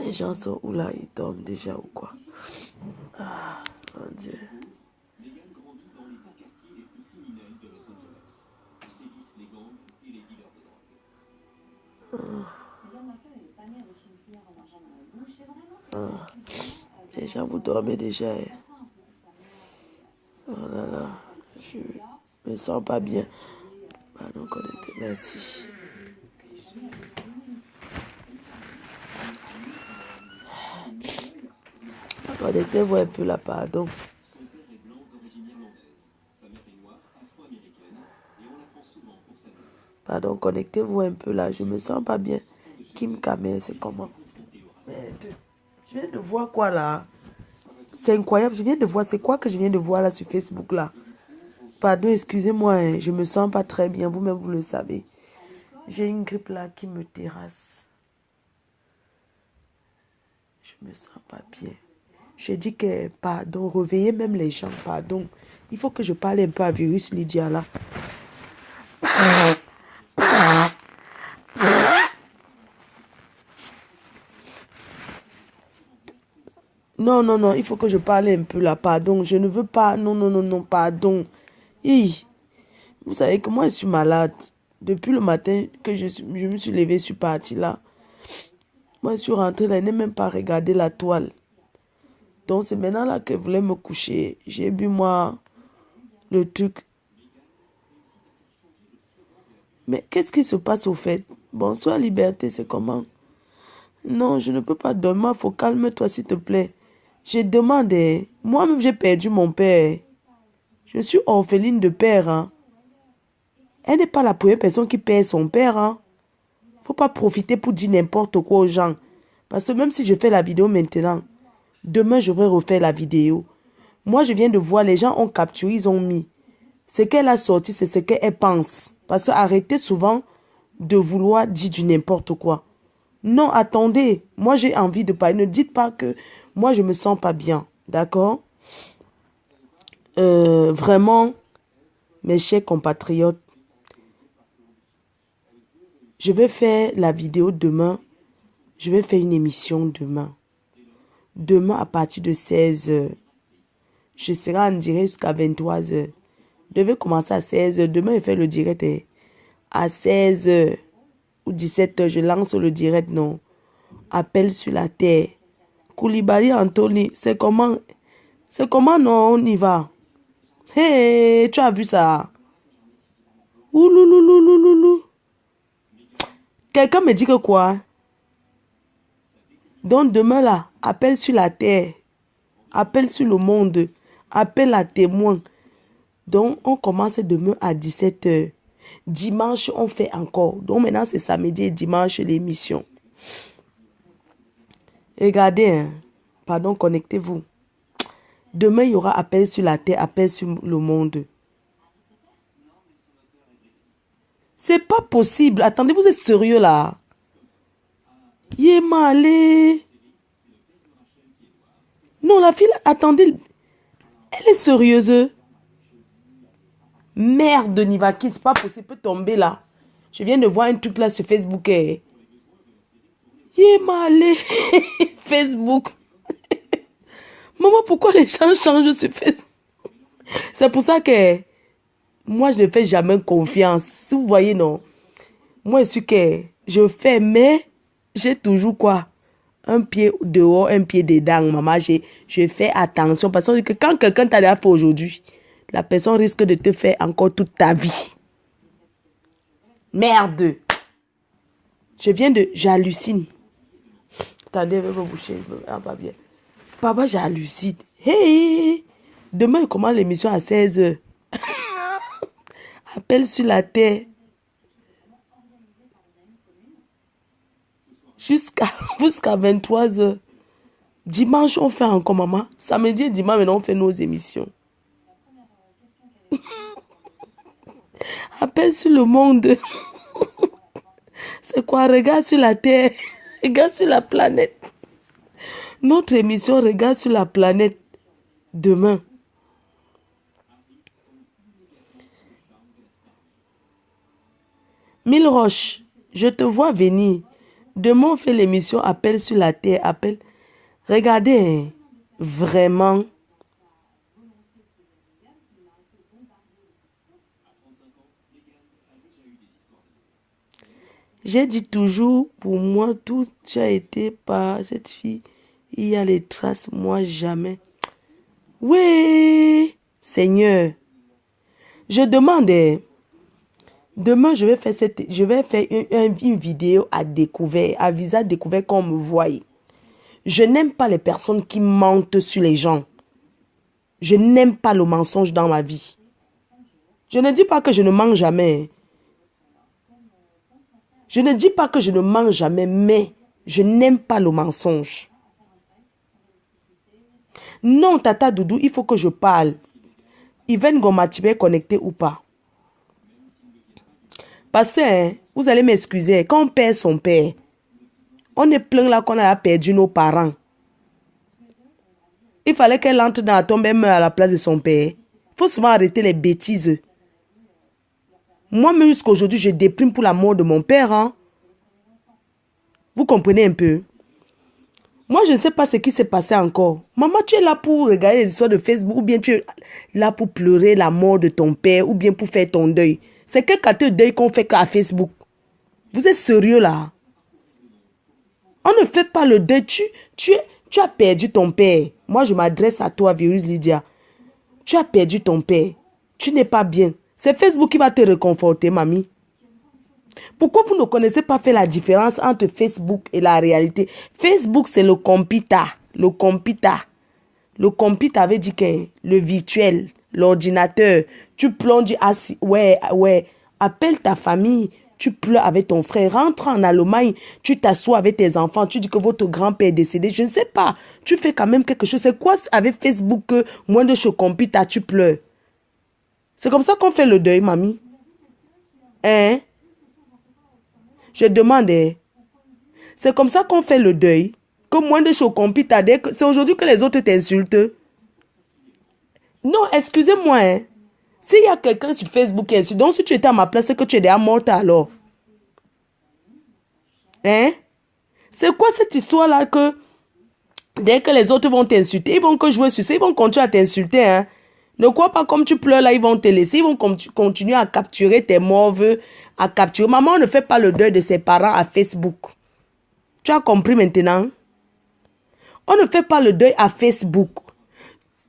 Les gens sont où là? Ils dorment déjà ou quoi? Ah, mon Dieu. Ah, déjà, vous dormez déjà. Hein. Oh là là, je me sens pas bien. Pardon, connecté, merci. Connectez-vous un peu là, pardon. Pardon, connectez-vous un peu là, je me sens pas bien. Kim Kamer, c'est comment? Je viens de voir quoi là? C'est incroyable, je viens de voir, c'est quoi que je viens de voir là sur Facebook là? Pardon, excusez-moi, hein, je me sens pas très bien, vous-même vous le savez. J'ai une grippe là qui me terrasse. Je me sens pas bien. Je dis que, pardon, réveillez même les gens, pardon. Il faut que je parle un peu à Virus Lydia là. Non, non, non, il faut que je parle un peu là, pardon. Je ne veux pas, non, non, non, non, pardon. Hi. Vous savez que moi je suis malade. Depuis le matin que je me suis levée, je suis partie là. Moi je suis rentrée là, je n'ai même pas regardé la toile. Donc c'est maintenant là que je voulais me coucher. J'ai bu moi le truc. Mais qu'est-ce qui se passe au fait? Bonsoir Liberté, c'est comment? Non, je ne peux pas dormir. Faut calme-toi s'il te plaît. Je demande. Moi-même j'ai perdu mon père. Je suis orpheline de père. Hein. Elle n'est pas la première personne qui perd son père. Hein. Faut pas profiter pour dire n'importe quoi aux gens. Parce que même si je fais la vidéo maintenant, demain je vais refaire la vidéo. Moi je viens de voir, les gens ont capturé, ils ont mis. Ce qu'elle a sorti, c'est ce qu'elle pense. Parce que arrêtez souvent de vouloir dire du n'importe quoi. Non, attendez. Moi j'ai envie de parler. Ne dites pas que moi je me sens pas bien. D'accord? Vraiment, mes chers compatriotes, je vais faire la vidéo demain. Je vais faire une émission demain. Demain à partir de 16h. Je serai en direct jusqu'à 23h. Je devais commencer à 16h. Demain, je fais le direct à 16h ou 17h. Je lance le direct, non. Appel sur la terre. Koulibaly Anthony, c'est comment? C'est comment, non, on y va? Hey, tu as vu ça? Oulouloulouloulou. Quelqu'un me dit que quoi? Donc demain là, appel sur la terre. Appel sur le monde. Appel à témoins. Donc, on commence demain à 17h. Dimanche, on fait encore. Donc, maintenant, c'est samedi et dimanche, l'émission. Regardez, hein. Pardon, connectez-vous. Demain, il y aura appel sur la terre, appel sur le monde. C'est pas possible. Attendez, vous êtes sérieux là? Yémalé. Non, la fille, attendez. Elle est sérieuse. Merde, Nivaki, c'est pas possible. Peut tomber là. Je viens de voir un truc là sur Facebook. Yémalé. Facebook. Maman, pourquoi les gens changent sur Facebook? C'est pour ça que moi, je ne fais jamais confiance. Si vous voyez, non. Moi, je suis que je fais, mais j'ai toujours quoi? Un pied dehors, un pied dedans, maman. Je fais attention parce que quand quelqu'un t'a déjà fait aujourd'hui, la personne risque de te faire encore toute ta vie. Merde. J'hallucine. Attendez, je vais me boucher. Ah, pas bien. Papa, j'hallucine. Hey! Demain, il commence l'émission à 16h. Appel sur la terre. Jusqu'à 23h. Dimanche, on fait encore, maman. Samedi et dimanche, maintenant, on fait nos émissions. Appel sur le monde. C'est quoi? Regarde sur la terre. Regarde sur la planète. Notre émission Regarde sur la planète. Demain. Mille Roches, je te vois venir. Demain, on fait l'émission Appel sur la terre. Appel. Regardez, hein, vraiment. J'ai dit toujours, pour moi, tout a été par cette fille. Il y a les traces, moi jamais. Oui, Seigneur. Je demande, demain je vais faire une vidéo à découvert, à visage découvert qu'on me voie. Je n'aime pas les personnes qui mentent sur les gens. Je n'aime pas le mensonge dans ma vie. Je ne dis pas que je ne mens jamais. Je ne dis pas que je ne mens jamais, mais je n'aime pas le mensonge. Non, Tata Doudou, il faut que je parle. Yven Goma, tu es connecté ou pas? Parce que, hein, vous allez m'excuser, quand on perd son père, on est plein là qu'on a perdu nos parents. Il fallait qu'elle entre dans la tombe et meure à la place de son père. Il faut souvent arrêter les bêtises. Moi-même, jusqu'à aujourd'hui, je déprime pour la mort de mon père. Hein. Vous comprenez un peu? Moi, je ne sais pas ce qui s'est passé encore. Maman, tu es là pour regarder les histoires de Facebook ou bien tu es là pour pleurer la mort de ton père ou bien pour faire ton deuil. C'est quel quartier de deuil qu'on fait qu'à Facebook? Vous êtes sérieux là? On ne fait pas le deuil. Tu as perdu ton père. Moi, je m'adresse à toi, Virus Lydia. Tu as perdu ton père. Tu n'es pas bien. C'est Facebook qui va te réconforter, mamie. Pourquoi vous ne connaissez pas faire la différence entre Facebook et la réalité? Facebook, c'est le computer. Le computer. Le computer veut dire que le virtuel, l'ordinateur. Tu plonges assis. Ouais. Appelle ta famille. Tu pleures avec ton frère. Rentre en Allemagne. Tu t'assois avec tes enfants. Tu dis que votre grand-père est décédé. Je ne sais pas. Tu fais quand même quelque chose. C'est quoi avec Facebook que moins de ce computer, tu pleures? C'est comme ça qu'on fait le deuil, mamie. Hein? Je demande, c'est comme ça qu'on fait le deuil. Que moins de chocompis t'as dit, c'est aujourd'hui que les autres t'insultent. Non, excusez-moi. Hein. S'il y a quelqu'un sur Facebook qui insulte, donc si tu étais à ma place, c'est que tu es déjà morte alors. Hein? C'est quoi cette histoire-là que dès que les autres vont t'insulter, ils vont que jouer sur ça, ils vont continuer à t'insulter. Hein? Ne crois pas comme tu pleures là, ils vont te laisser, ils vont continuer à capturer tes morts, à capturer. Maman ne fait pas le deuil de ses parents à Facebook. Tu as compris maintenant? On ne fait pas le deuil à Facebook.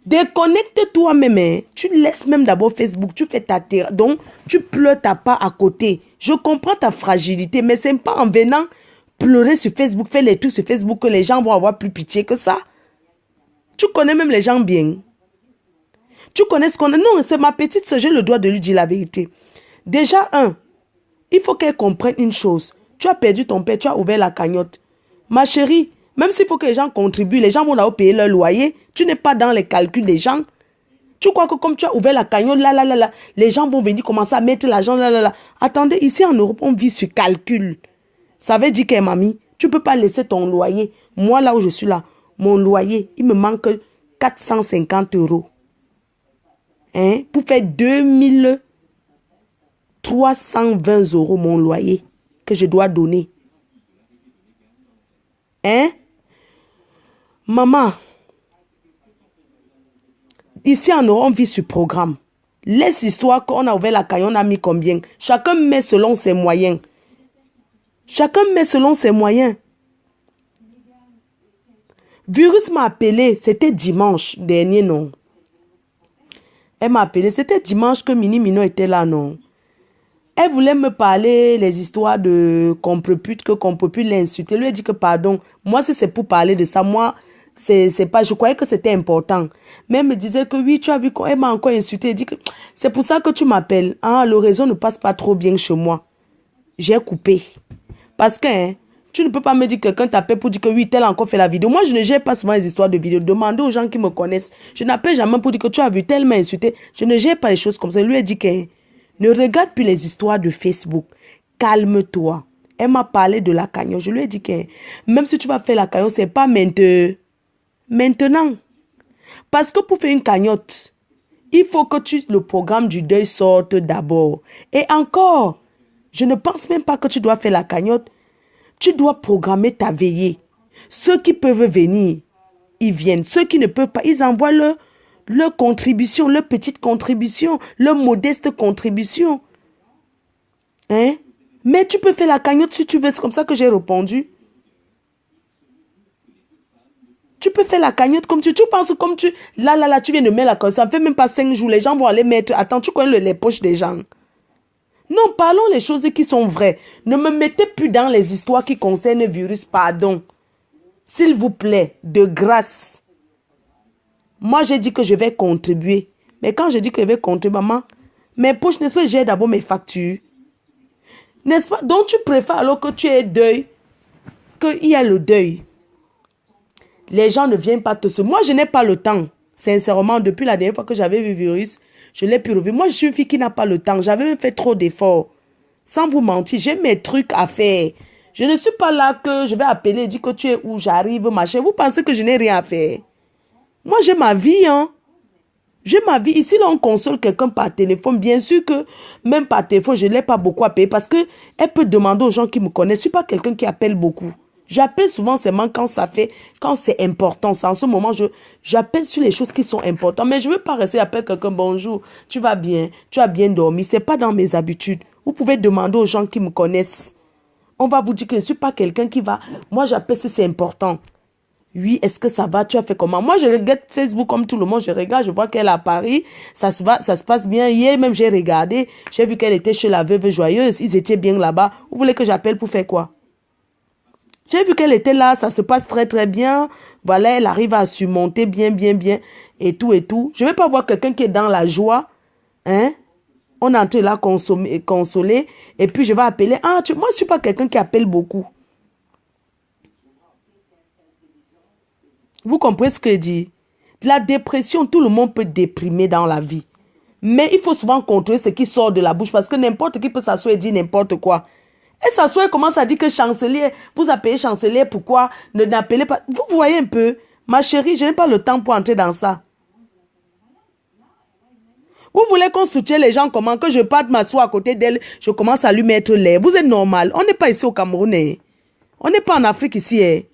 Déconnecte-toi même. Hein. Tu laisses même d'abord Facebook. Tu fais ta terre. Donc, tu pleures ta part à côté. Je comprends ta fragilité, mais ce n'est pas en venant pleurer sur Facebook, faire les trucs sur Facebook que les gens vont avoir plus pitié que ça. Tu connais même les gens bien. Tu connais ce qu'on a. Non, c'est ma petite soeur, j'ai le droit de lui dire la vérité. Déjà, il faut qu'elle comprenne une chose. Tu as perdu ton père, tu as ouvert la cagnotte. Ma chérie, même s'il faut que les gens contribuent, les gens vont là payer leur loyer. Tu n'es pas dans les calculs des gens. Tu crois que comme tu as ouvert la cagnotte, là, les gens vont venir commencer à mettre l'argent, là. Attendez, ici en Europe, on vit sur calcul. Ça veut dire que, mamie, tu ne peux pas laisser ton loyer. Moi, là où je suis là, mon loyer, il me manque 450 €. Hein, pour faire 2320 € mon loyer que je dois donner. Hein? Maman, ici en Europe, on vit sur programme. Laisse l'histoire qu'on a ouvert la cagnotte, on a mis combien? Chacun met selon ses moyens. Chacun met selon ses moyens. Virus m'a appelé, c'était dimanche dernier, non? Elle m'a appelé, c'était dimanche que Mini Mino était là, non? Elle voulait me parler les histoires de Comprepute, que Comprepute l'insultait. Elle lui a dit que pardon, moi si c'est pour parler de ça, moi, c'est pas, je croyais que c'était important. Mais elle me disait que oui, tu as vu qu'elle m'a encore insulté. Elle dit que c'est pour ça que tu m'appelles. Ah, le réseau ne passe pas trop bien chez moi. J'ai coupé. Parce que, hein, tu ne peux pas me dire que quelqu'un t'appelle pour dire que oui, tel a encore fait la vidéo. Moi, je ne gère pas souvent les histoires de vidéos. Demandez aux gens qui me connaissent. Je n'appelle jamais pour dire que tu as vu tel m'a insulté. Je ne gère pas les choses comme ça. Elle lui a dit que ne regarde plus les histoires de Facebook. Calme-toi. Elle m'a parlé de la cagnotte. Je lui ai dit que même si tu vas faire la cagnotte, ce n'est pas maintenant. Parce que pour faire une cagnotte, il faut que le programme du deuil sorte d'abord. Et encore, je ne pense même pas que tu dois faire la cagnotte. Tu dois programmer ta veillée. Ceux qui peuvent venir, ils viennent. Ceux qui ne peuvent pas, ils envoient leur contribution, leur petite contribution, leur modeste contribution. Hein? Mais tu peux faire la cagnotte si tu veux. C'est comme ça que j'ai répondu. Tu peux faire la cagnotte comme tu penses comme tu... Là, tu viens de mettre la cagnotte. Ça ne fait même pas 5 jours. Les gens vont aller mettre... Attends, tu connais les poches des gens. Non, parlons les choses qui sont vraies. Ne me mettez plus dans les histoires qui concernent le virus. Pardon. S'il vous plaît, de grâce. Moi, j'ai dit que je vais contribuer. Mais quand je dis que je vais contribuer, maman, mes poches, n'est-ce pas, j'ai d'abord mes factures. N'est-ce pas? Donc, tu préfères alors que tu aies deuil, qu'il y a le deuil. Les gens ne viennent pas te se... Moi, je n'ai pas le temps. Sincèrement, depuis la dernière fois que j'avais vu le virus, je l'ai pu revivre. Moi, je suis une fille qui n'a pas le temps. J'avais même fait trop d'efforts. Sans vous mentir, j'ai mes trucs à faire. Je ne suis pas là que je vais appeler et dire que tu es où, j'arrive, machin. Vous pensez que je n'ai rien à faire? Moi, j'ai ma vie, hein. J'ai ma vie. Ici, là, on console quelqu'un par téléphone. Bien sûr que même par téléphone, je n'ai pas beaucoup à payer parce qu'elle peut demander aux gens qui me connaissent. Je ne suis pas quelqu'un qui appelle beaucoup. J'appelle souvent seulement quand c'est important. En ce moment, j'appelle sur les choses qui sont importantes. Mais je ne veux pas rester appeler quelqu'un, bonjour, tu vas bien, tu as bien dormi. Ce n'est pas dans mes habitudes. Vous pouvez demander aux gens qui me connaissent. On va vous dire que je ne suis pas quelqu'un qui va... Moi, j'appelle si c'est important. Oui, est-ce que ça va? Tu as fait comment? Moi, je regarde Facebook comme tout le monde. Je regarde, je vois qu'elle est à Paris. Ça se passe bien. Hier même, j'ai regardé. J'ai vu qu'elle était chez la veuve joyeuse. Ils étaient bien là-bas. Vous voulez que j'appelle pour faire quoi? J'ai vu qu'elle était là. Ça se passe très, très bien. Voilà, elle arrive à surmonter bien, bien, bien. Et tout, et tout. Je ne vais pas voir quelqu'un qui est dans la joie. Hein? On est en train de la consoler. Et puis, je vais appeler. Moi, je ne suis pas quelqu'un qui appelle beaucoup. Vous comprenez ce que je dis? La dépression, tout le monde peut déprimer dans la vie. Mais il faut souvent contrôler ce qui sort de la bouche parce que n'importe qui peut s'asseoir et dire n'importe quoi. Elle s'assoit et commence à dire que chancelier, vous appelez chancelier, pourquoi ne n'appelez pas? Vous voyez un peu, ma chérie, je n'ai pas le temps pour entrer dans ça. Vous voulez qu'on soutienne les gens comment? Que je parte m'asseoir à côté d'elle, je commence à lui mettre l'air. Vous êtes normal. On n'est pas ici au Cameroun. On n'est pas en Afrique ici.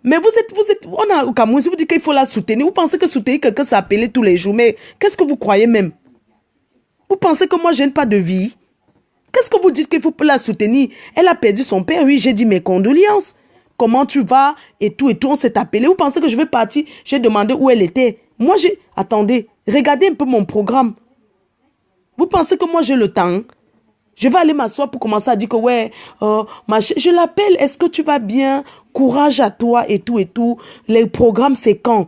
Mais on a au Cameroun, si vous dites qu'il faut la soutenir, vous pensez que soutenir quelqu'un, c'est appeler tous les jours. Mais qu'est-ce que vous croyez même? Vous pensez que moi, je n'ai pas de vie? Qu'est-ce que vous dites qu'il faut la soutenir? Elle a perdu son père, oui, j'ai dit mes condoléances. Comment tu vas? Et tout, on s'est appelé. Vous pensez que je vais partir? J'ai demandé où elle était. Moi, attendez, regardez un peu mon programme. Vous pensez que moi, j'ai le temps? Je vais aller m'asseoir pour commencer à dire que ouais, je l'appelle, est-ce que tu vas bien? Courage à toi et tout et tout. Les programmes, c'est quand?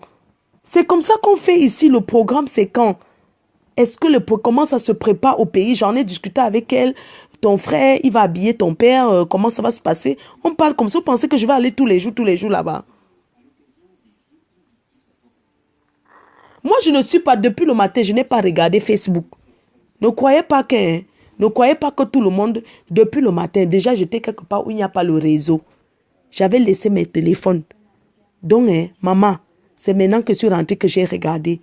C'est comme ça qu'on fait ici, le programme, c'est quand? Est-ce que comment ça se prépare au pays? J'en ai discuté avec elle. Ton frère, il va habiller ton père. Comment ça va se passer? On parle comme ça. Vous pensez que je vais aller tous les jours là-bas? Moi, je ne suis pas, depuis le matin, je n'ai pas regardé Facebook. Ne croyez pas que tout le monde, depuis le matin, déjà j'étais quelque part où il n'y a pas le réseau. J'avais laissé mes téléphones. Donc, maman, c'est maintenant que je suis rentrée que j'ai regardé.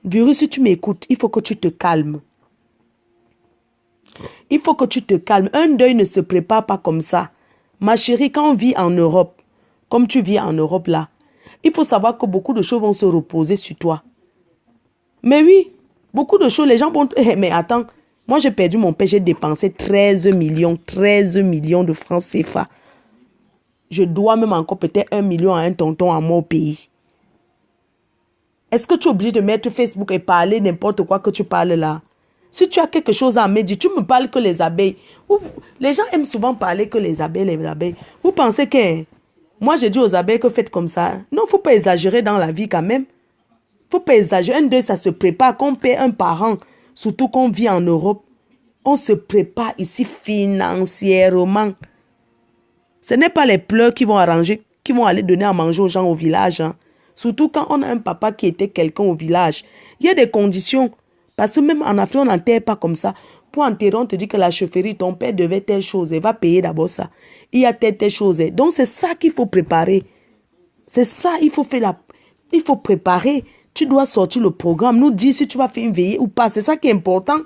Virus, si tu m'écoutes, il faut que tu te calmes. Il faut que tu te calmes. Un deuil ne se prépare pas comme ça. Ma chérie, quand on vit en Europe, comme tu vis en Europe là, il faut savoir que beaucoup de choses vont se reposer sur toi. Mais oui, beaucoup de choses, les gens vont... Mais attends, moi j'ai perdu mon père, j'ai dépensé 13 millions de francs CFA. Je dois même encore peut-être 1 million à un tonton à moi au pays. Est-ce que tu es obligé de mettre Facebook et parler n'importe quoi que tu parles là? Si tu as quelque chose à me dire, tu me parles que les abeilles. Les gens aiment souvent parler que les abeilles. Vous pensez que... Moi, j'ai dit aux abeilles que faites comme ça. Non, il ne faut pas exagérer dans la vie quand même. Il ne faut pas exagérer. Un deuil, ça se prépare. Quand on paie un parent, surtout qu'on vit en Europe, on se prépare ici financièrement. Ce n'est pas les pleurs qui vont arranger, qui vont aller donner à manger aux gens au village. Hein. Surtout quand on a un papa qui était quelqu'un au village. Il y a des conditions. Parce que même en Afrique, on n'enterre pas comme ça. Pour enterrer, on te dit que la chefferie, ton père devait telle chose. Il va payer d'abord ça. Il y a telle chose. Donc, c'est ça qu'il faut préparer. C'est ça, il faut préparer. Tu dois sortir le programme. Nous dire si tu vas faire une veillée ou pas. C'est ça qui est important.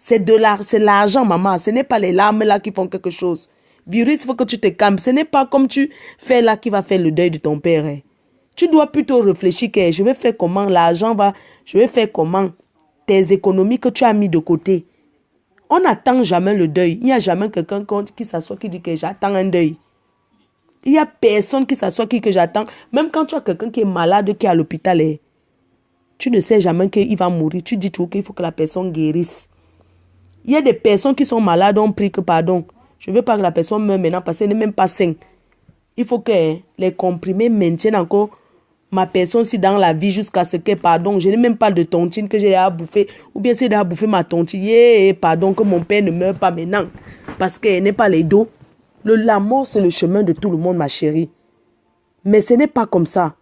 C'est l'argent, maman. Ce n'est pas les larmes là qui font quelque chose. Virus, il faut que tu te calmes. Ce n'est pas comme tu fais là qui va faire le deuil de ton père. Hein. Tu dois plutôt réfléchir que je vais faire comment l'argent va... Je vais faire comment tes économies que tu as mis de côté. On n'attend jamais le deuil. Il n'y a jamais quelqu'un qui s'assoit qui dit que j'attends un deuil. Il n'y a personne qui s'assoit qui que j'attends. Même quand tu as quelqu'un qui est malade, qui est à l'hôpital, tu ne sais jamais qu'il va mourir. Tu dis toujours qu'il faut que la personne guérisse. Il y a des personnes qui sont malades, on prie que pardon. Je ne veux pas que la personne meure maintenant parce qu'elle n'est même pas saine. Il faut que les comprimés maintiennent encore ma personne si dans la vie jusqu'à ce que, pardon, je n'ai même pas de tontine que j'ai à bouffer. Ou bien c'est à bouffer ma tontine. Pardon, que mon père ne meure pas maintenant. Parce qu'elle n'est pas les dos. La mort, c'est le chemin de tout le monde, ma chérie. Mais ce n'est pas comme ça.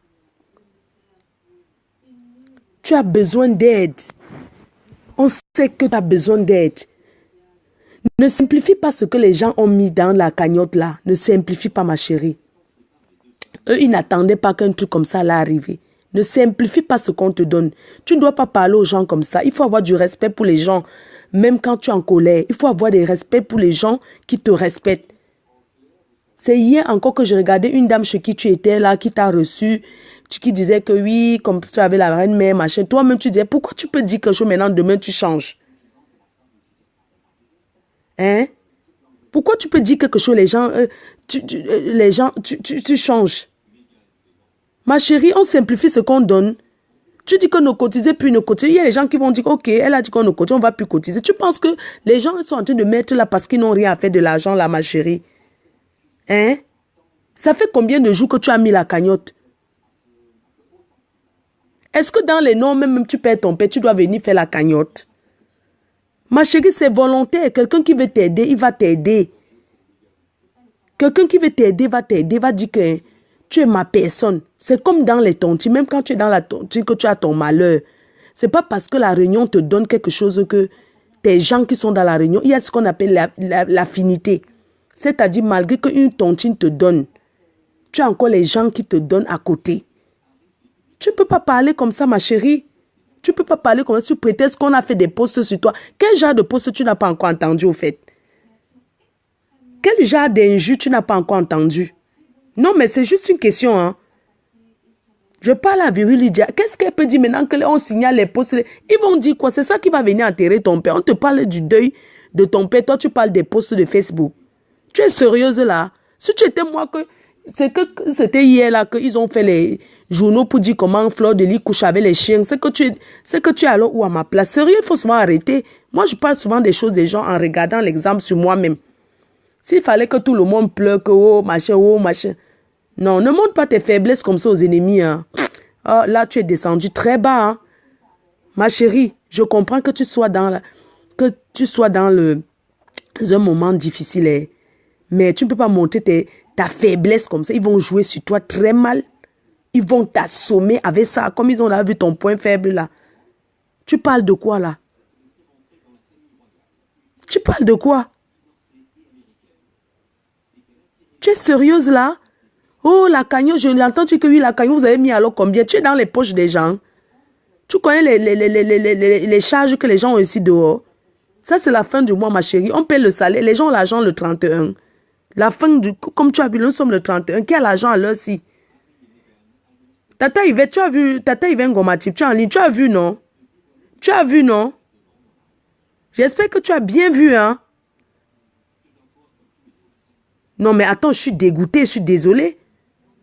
Tu as besoin d'aide. On sait que tu as besoin d'aide. Ne simplifie pas ce que les gens ont mis dans la cagnotte là. Ne simplifie pas, ma chérie. Eux, ils n'attendaient pas qu'un truc comme ça allait arriver. Ne simplifie pas ce qu'on te donne. Tu ne dois pas parler aux gens comme ça. Il faut avoir du respect pour les gens. Même quand tu es en colère, il faut avoir du respect pour les gens qui te respectent. C'est hier encore que j'ai regardé une dame chez qui tu étais là, qui t'a reçu, qui disait que oui, comme tu avais la reine-mère, machin. Toi-même, tu disais, pourquoi tu peux dire quelque chose maintenant, demain, tu changes? Hein? Pourquoi tu peux dire quelque chose, les gens, tu changes? Ma chérie, on simplifie ce qu'on donne. Tu dis que ne cotiser, puis ne cotiser. Il y a des gens qui vont dire, ok, elle a dit qu'on ne cotise, on ne va plus cotiser. Tu penses que les gens sont en train de mettre là parce qu'ils n'ont rien à faire de l'argent là, ma chérie? Hein? Ça fait combien de jours que tu as mis la cagnotte? Est-ce que dans les noms, même tu perds ton père, tu dois venir faire la cagnotte? Ma chérie, c'est volontaire. Quelqu'un qui veut t'aider, il va t'aider. Quelqu'un qui veut t'aider, va dire que tu es ma personne. C'est comme dans les tontines. Même quand tu es dans la tontine, que tu as ton malheur. C'est pas parce que la réunion te donne quelque chose que tes gens qui sont dans la réunion, il y a ce qu'on appelle l'affinité. C'est-à-dire, malgré qu'une tontine te donne, tu as encore les gens qui te donnent à côté. Tu ne peux pas parler comme ça, ma chérie. Tu ne peux pas parler comme ça sous prétexte qu'on a fait des posts sur toi. Quel genre de post tu n'as pas encore entendu au fait? Quel genre d'injure tu n'as pas encore entendu? Non, mais c'est juste une question. Hein. Je parle à Viril Lydia. Qu'est-ce qu'elle peut dire maintenant qu'on signale les posts? Ils vont dire quoi? C'est ça qui va venir enterrer ton père. On te parle du deuil de ton père. Toi, tu parles des posts de Facebook. Tu es sérieuse là? Si tu étais moi, c'était hier là qu'ils ont fait les journaux pour dire comment Fleur de Lis couche avec les chiens. C'est que tu es alors où à ma place? Sérieux, il faut souvent arrêter. Moi, je parle souvent des choses des gens en regardant l'exemple sur moi-même. S'il fallait que tout le monde pleure, que oh machin. Non, ne montre pas tes faiblesses comme ça aux ennemis. Hein. Oh, là, tu es descendu très bas. Hein. Ma chérie, je comprends que tu sois dans un moment difficile. Hein. Mais tu ne peux pas montrer ta faiblesse comme ça. Ils vont jouer sur toi très mal. Ils vont t'assommer avec ça, comme ils ont là vu ton point faible là. Tu parles de quoi là? Tu parles de quoi? Tu es sérieuse là? Oh, la cagnotte, je l'entends dire que oui, la cagnotte, vous avez mis alors combien? Tu es dans les poches des gens. Tu connais les charges que les gens ont ici dehors. Ça, c'est la fin du mois, ma chérie. On paie le salaire. Les gens ont l'argent le 31. La fin du... Comme tu as vu, nous sommes le 31. Qui a l'argent à l'heure-ci? Tata Yvette, tu as vu... Tata Yvette Ngomatip, tu es en ligne. Tu as vu, non? Tu as vu, non? J'espère que tu as bien vu, hein? Non, mais attends, je suis dégoûtée, je suis désolée.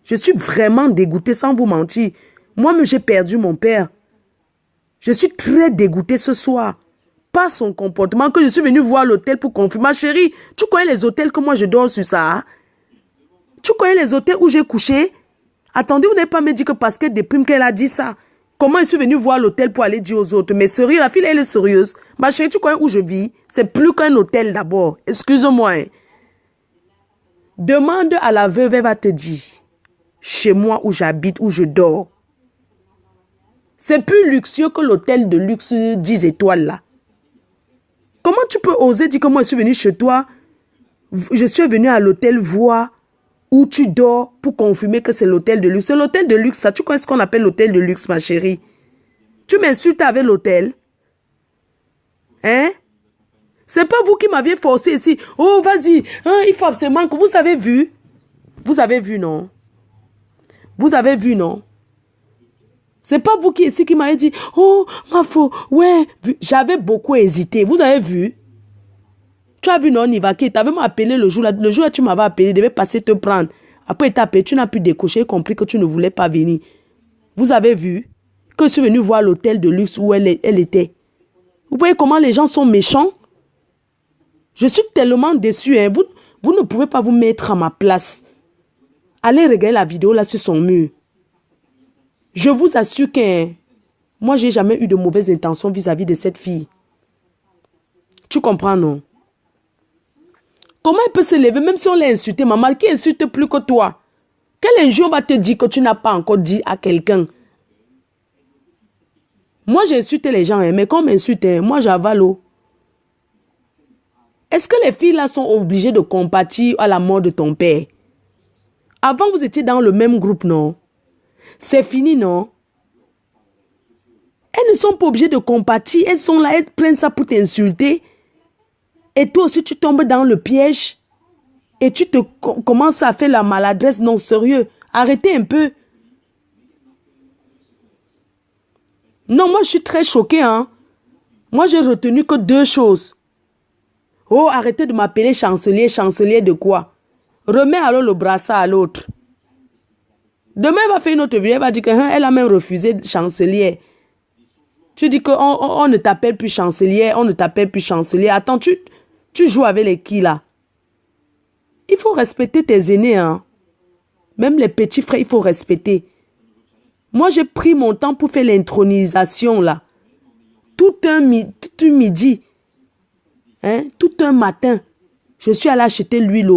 Je suis vraiment dégoûtée, sans vous mentir. Moi-même, j'ai perdu mon père. Je suis très dégoûtée ce soir. Pas son comportement, que je suis venue voir l'hôtel pour confirmer. Ma chérie, tu connais les hôtels que moi je dors sur ça? Hein? Tu connais les hôtels où j'ai couché? Attendez, vous n'avez pas me dit que parce qu'elle déprime qu'elle a dit ça. Comment je suis venue voir l'hôtel pour aller dire aux autres? Mais sérieux, la fille, elle est sérieuse. Ma chérie, tu connais où je vis? C'est plus qu'un hôtel d'abord. Excuse-moi. Hein. Demande à la veuve, elle va te dire. Chez moi où j'habite, où je dors. C'est plus luxueux que l'hôtel de luxe 10 étoiles là. Comment tu peux oser dire que moi je suis venu chez toi? Je suis venu à l'hôtel voir où tu dors pour confirmer que c'est l'hôtel de luxe. C'est l'hôtel de luxe, ça. Tu connais ce qu'on appelle l'hôtel de luxe, ma chérie? Tu m'insultes avec l'hôtel? Hein? C'est pas vous qui m'aviez forcé ici. Oh, vas-y, hein, il faut absolument que vous avez vu. Vous avez vu, non? Vous avez vu, non? C'est pas vous qui ici qui m'avez dit, oh, ma faux, ouais. J'avais beaucoup hésité. Vous avez vu? Tu as vu, non, Nivaki, tu avais m'appelé le jour là. Le jour où tu m'avais appelé, je devais passer te prendre. Après, tu appelé, tu n'as pu décocher, compris que tu ne voulais pas venir. Vous avez vu que je suis venu voir l'hôtel de luxe où elle était. Vous voyez comment les gens sont méchants? Je suis tellement déçu. Hein. Vous ne pouvez pas vous mettre à ma place. Allez regarder la vidéo là sur son mur. Je vous assure que moi, je n'ai jamais eu de mauvaises intentions vis-à-vis de cette fille. Tu comprends, non? Comment elle peut se lever même si on l'a insulté, maman, qui insulte plus que toi? Quel injure va te dire que tu n'as pas encore dit à quelqu'un? Moi, j'insulte les gens, hein, mais quand on m'insulte, hein, moi, j'avale. Est-ce que les filles là sont obligées de compatir à la mort de ton père? Avant, vous étiez dans le même groupe, non? C'est fini, non? Elles ne sont pas obligées de compatir. Elles sont là, elles prennent ça pour t'insulter. Et toi aussi, tu tombes dans le piège. Et tu te commences à faire la maladresse. Non, sérieux. Arrêtez un peu. Non, moi, je suis très choquée, hein. Moi, j'ai retenu que 2 choses. Oh, arrêtez de m'appeler chancelier. Chancelier de quoi? Remets alors le brassard à l'autre. Demain, elle va faire une autre vidéo. Elle va dire qu'elle a même refusé chancelier. Tu dis qu'on ne t'appelle plus chancelier. On ne t'appelle plus chancelier. Attends, tu joues avec les qui là? Il faut respecter tes aînés. Hein? Même les petits frères, il faut respecter. Moi, j'ai pris mon temps pour faire l'intronisation là. Tout un midi. Hein? Tout un matin. Je suis allée acheter l'huile,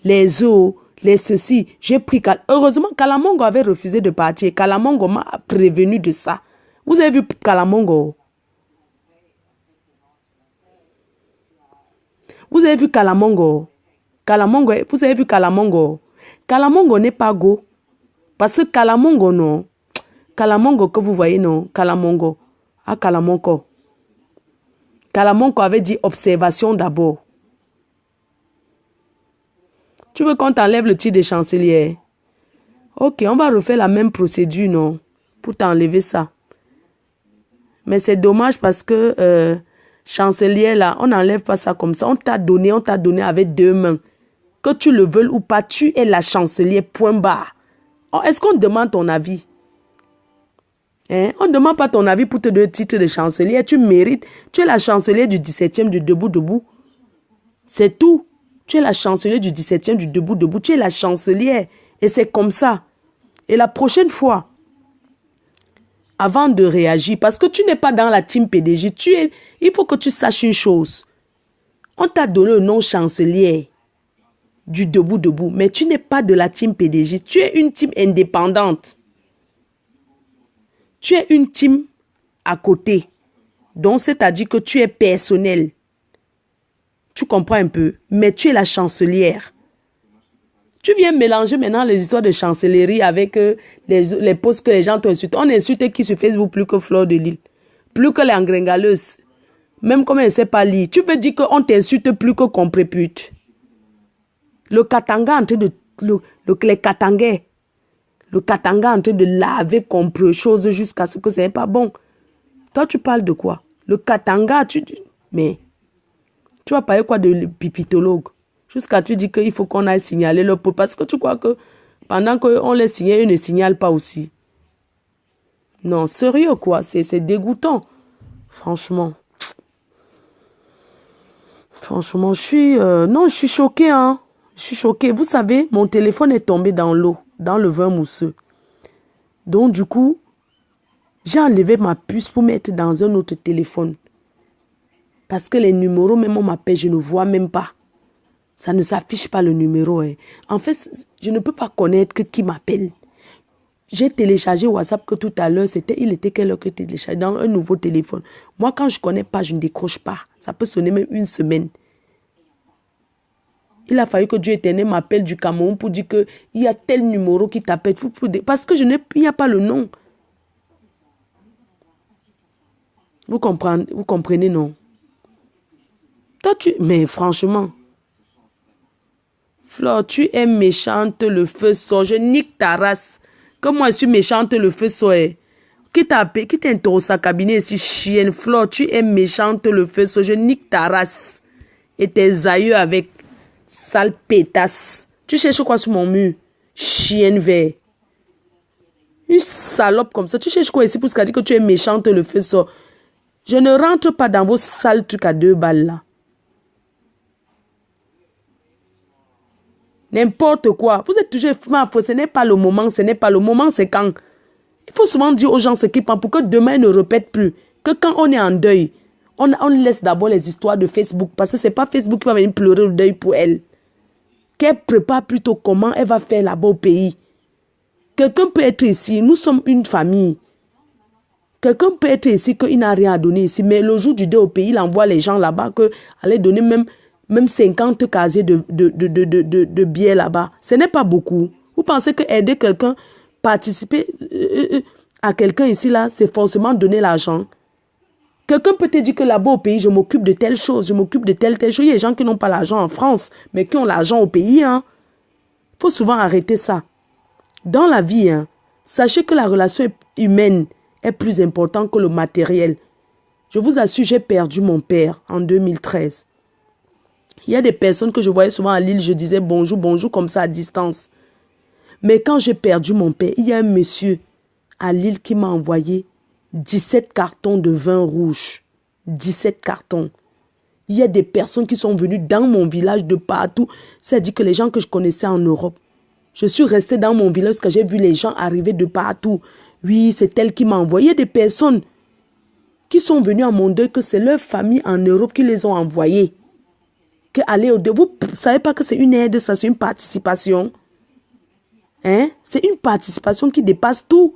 les œufs, les ceci. J'ai pris... Heureusement, Kalamongo avait refusé de partir. Kalamongo m'a prévenu de ça. Vous avez vu Kalamongo? Vous avez vu Kalamongo? Kalamongo, vous avez vu Kalamongo? Kalamongo n'est pas go. Parce que Kalamongo, non. Kalamongo que vous voyez, non. Kalamongo. Ah, Kalamongo. Kalamongo avait dit observation d'abord. Tu veux qu'on t'enlève le titre de chancelier? Ok, on va refaire la même procédure, non? Pour t'enlever ça. Mais c'est dommage parce que chancelier, là, on n'enlève pas ça comme ça. On t'a donné avec 2 mains. Que tu le veuilles ou pas, tu es la chancelier, point barre. Oh, est-ce qu'on demande ton avis? Hein? On ne demande pas ton avis pour te donner le titre de chancelier. Tu mérites. Tu es la chancelier du 17e du Debout. C'est tout. Tu es la chancelière du 17e du Debout. Tu es la chancelière. Et c'est comme ça. Et la prochaine fois, avant de réagir, parce que tu n'es pas dans la team PDG, il faut que tu saches une chose. On t'a donné le nom chancelière du Debout. Mais tu n'es pas de la team PDG. Tu es une team indépendante. Tu es une team à côté. Donc, c'est-à-dire que tu es personnel. Tu comprends un peu, mais tu es la chancelière. Tu viens mélanger maintenant les histoires de chancellerie avec les posts que les gens t'insultent. On insulte qui sur Facebook plus que Fleur de Lille, plus que les engringaleuses. Même comme elle ne sait pas lire. Tu veux dire qu'on t'insulte plus que qu'on prépute. Le Katanga en train de... les Katangais. Le Katanga en train de laver contre chose jusqu'à ce que ce n'est pas bon. Toi, tu parles de quoi? Le Katanga, mais... Tu vas parler quoi de pipitologue? Jusqu'à tu dis qu'il faut qu'on aille signaler le pot. Parce que tu crois que pendant qu'on les signale, ils ne signalent pas aussi. Non, sérieux quoi. C'est dégoûtant. Franchement. Franchement, non, je suis choquée. Hein. Je suis choquée. Vous savez, mon téléphone est tombé dans l'eau. Dans le vin mousseux. Donc du coup, j'ai enlevé ma puce pour mettre dans un autre téléphone. Parce que les numéros, même on m'appelle, je ne vois même pas. Ça ne s'affiche pas le numéro. Hein. En fait, je ne peux pas connaître qui m'appelle. J'ai téléchargé WhatsApp que tout à l'heure, il était quelle heure que tu télécharges dans un nouveau téléphone. Moi, quand je ne connais pas, je ne décroche pas. Ça peut sonner même 1 semaine. Il a fallu que Dieu éternel m'appelle du Cameroun pour dire qu'il y a tel numéro qui t'appelle. Parce que il n'y a pas le nom. Vous comprenez, non? Toi, mais franchement, Flore, tu es méchante, le feu sort. Je nique ta race. Comme moi, je suis méchante, le feu sort. Qui t'a interrogé sa cabinet ici, chienne? Flore, tu es méchante, le feu sort. Je nique ta race. Et tes aïeux avec sale pétasse. Tu cherches quoi sur mon mur? Chienne vert. Une salope comme ça. Tu cherches quoi ici pour ce qu'a dit que tu es méchante, le feu sort? Je ne rentre pas dans vos sales trucs à 2 balles là. N'importe quoi. Vous êtes toujours faux. Ce n'est pas le moment. Ce n'est pas le moment. C'est quand. Il faut souvent dire aux gens ce qu'ils pensent pour que demain ne répète plus. Que quand on est en deuil, on laisse d'abord les histoires de Facebook. Parce que ce n'est pas Facebook qui va venir pleurer le deuil pour elle. Qu'elle prépare plutôt comment elle va faire là-bas au pays. Quelqu'un peut être ici. Nous sommes une famille. Quelqu'un peut être ici qu'il n'a rien à donner ici. Mais le jour du deuil au pays, il envoie les gens là-bas que aller donner même 50 casiers de billets là-bas. Ce n'est pas beaucoup. Vous pensez que aider quelqu'un, participer à quelqu'un ici, là, c'est forcément donner l'argent. Quelqu'un peut te dire que là-bas au pays, je m'occupe de telle chose, je m'occupe de telle chose. Il y a des gens qui n'ont pas l'argent en France, mais qui ont l'argent au pays. Il faut souvent arrêter ça. Dans la vie, sachez que la relation humaine est plus importante que le matériel. Je vous assure, j'ai perdu mon père en 2013. Il y a des personnes que je voyais souvent à Lille, je disais bonjour, bonjour, comme ça à distance. Mais quand j'ai perdu mon père, il y a un monsieur à Lille qui m'a envoyé 17 cartons de vin rouge. 17 cartons. Il y a des personnes qui sont venues dans mon village de partout. C'est-à-dire que les gens que je connaissais en Europe, je suis restée dans mon village parce que j'ai vu les gens arriver de partout. Oui, c'est elle qui m'a envoyé. Il y a des personnes qui sont venues à mon deuil, que c'est leur famille en Europe qui les ont envoyés. Que aller au deuil. Vous ne savez pas que c'est une aide, ça, c'est une participation. C'est une participation qui dépasse tout.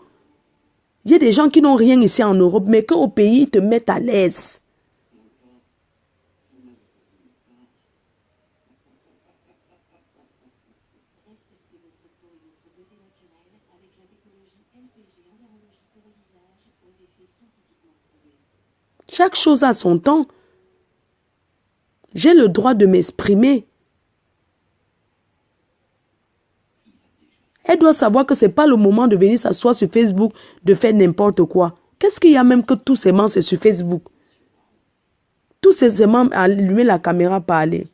Il y a des gens qui n'ont rien ici en Europe, mais qu'au pays, ils te mettent à l'aise. Chaque chose a son temps. J'ai le droit de m'exprimer. Elle doit savoir que ce n'est pas le moment de venir s'asseoir sur Facebook, de faire n'importe quoi. Qu'est-ce qu'il y a même que tous ces gens, c'est sur Facebook? Tous ces aimants, allumer la caméra, parler.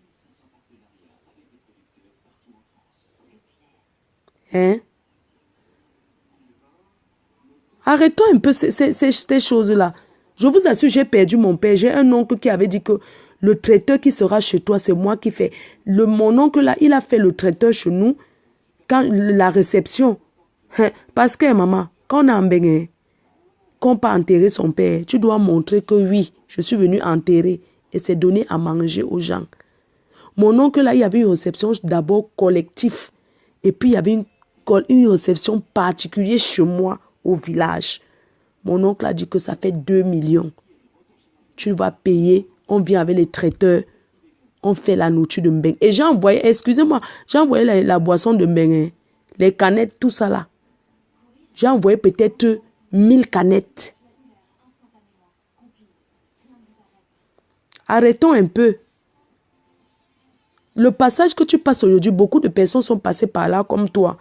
Arrêtons un peu ces choses-là. Je vous assure, j'ai perdu mon père. J'ai un oncle qui avait dit que le traiteur qui sera chez toi, c'est moi qui fais. Mon oncle là, il a fait le traiteur chez nous quand la réception. Parce que maman, quand on a un qu'on peut enterrer son père, tu dois montrer que oui, je suis venu enterrer et c'est donné à manger aux gens. Mon oncle là, il y avait une réception d'abord collective et puis il y avait une réception particulière chez moi au village. Mon oncle a dit que ça fait 2 millions. Tu vas payer, on vient avec les traiteurs, on fait la nourriture de Mbeng. Et j'ai envoyé, excusez-moi, j'ai envoyé la boisson de Mbeng, les canettes, tout ça là. J'ai envoyé peut-être 1000 canettes. Arrêtons un peu. Le passage que tu passes aujourd'hui, beaucoup de personnes sont passées par là comme toi.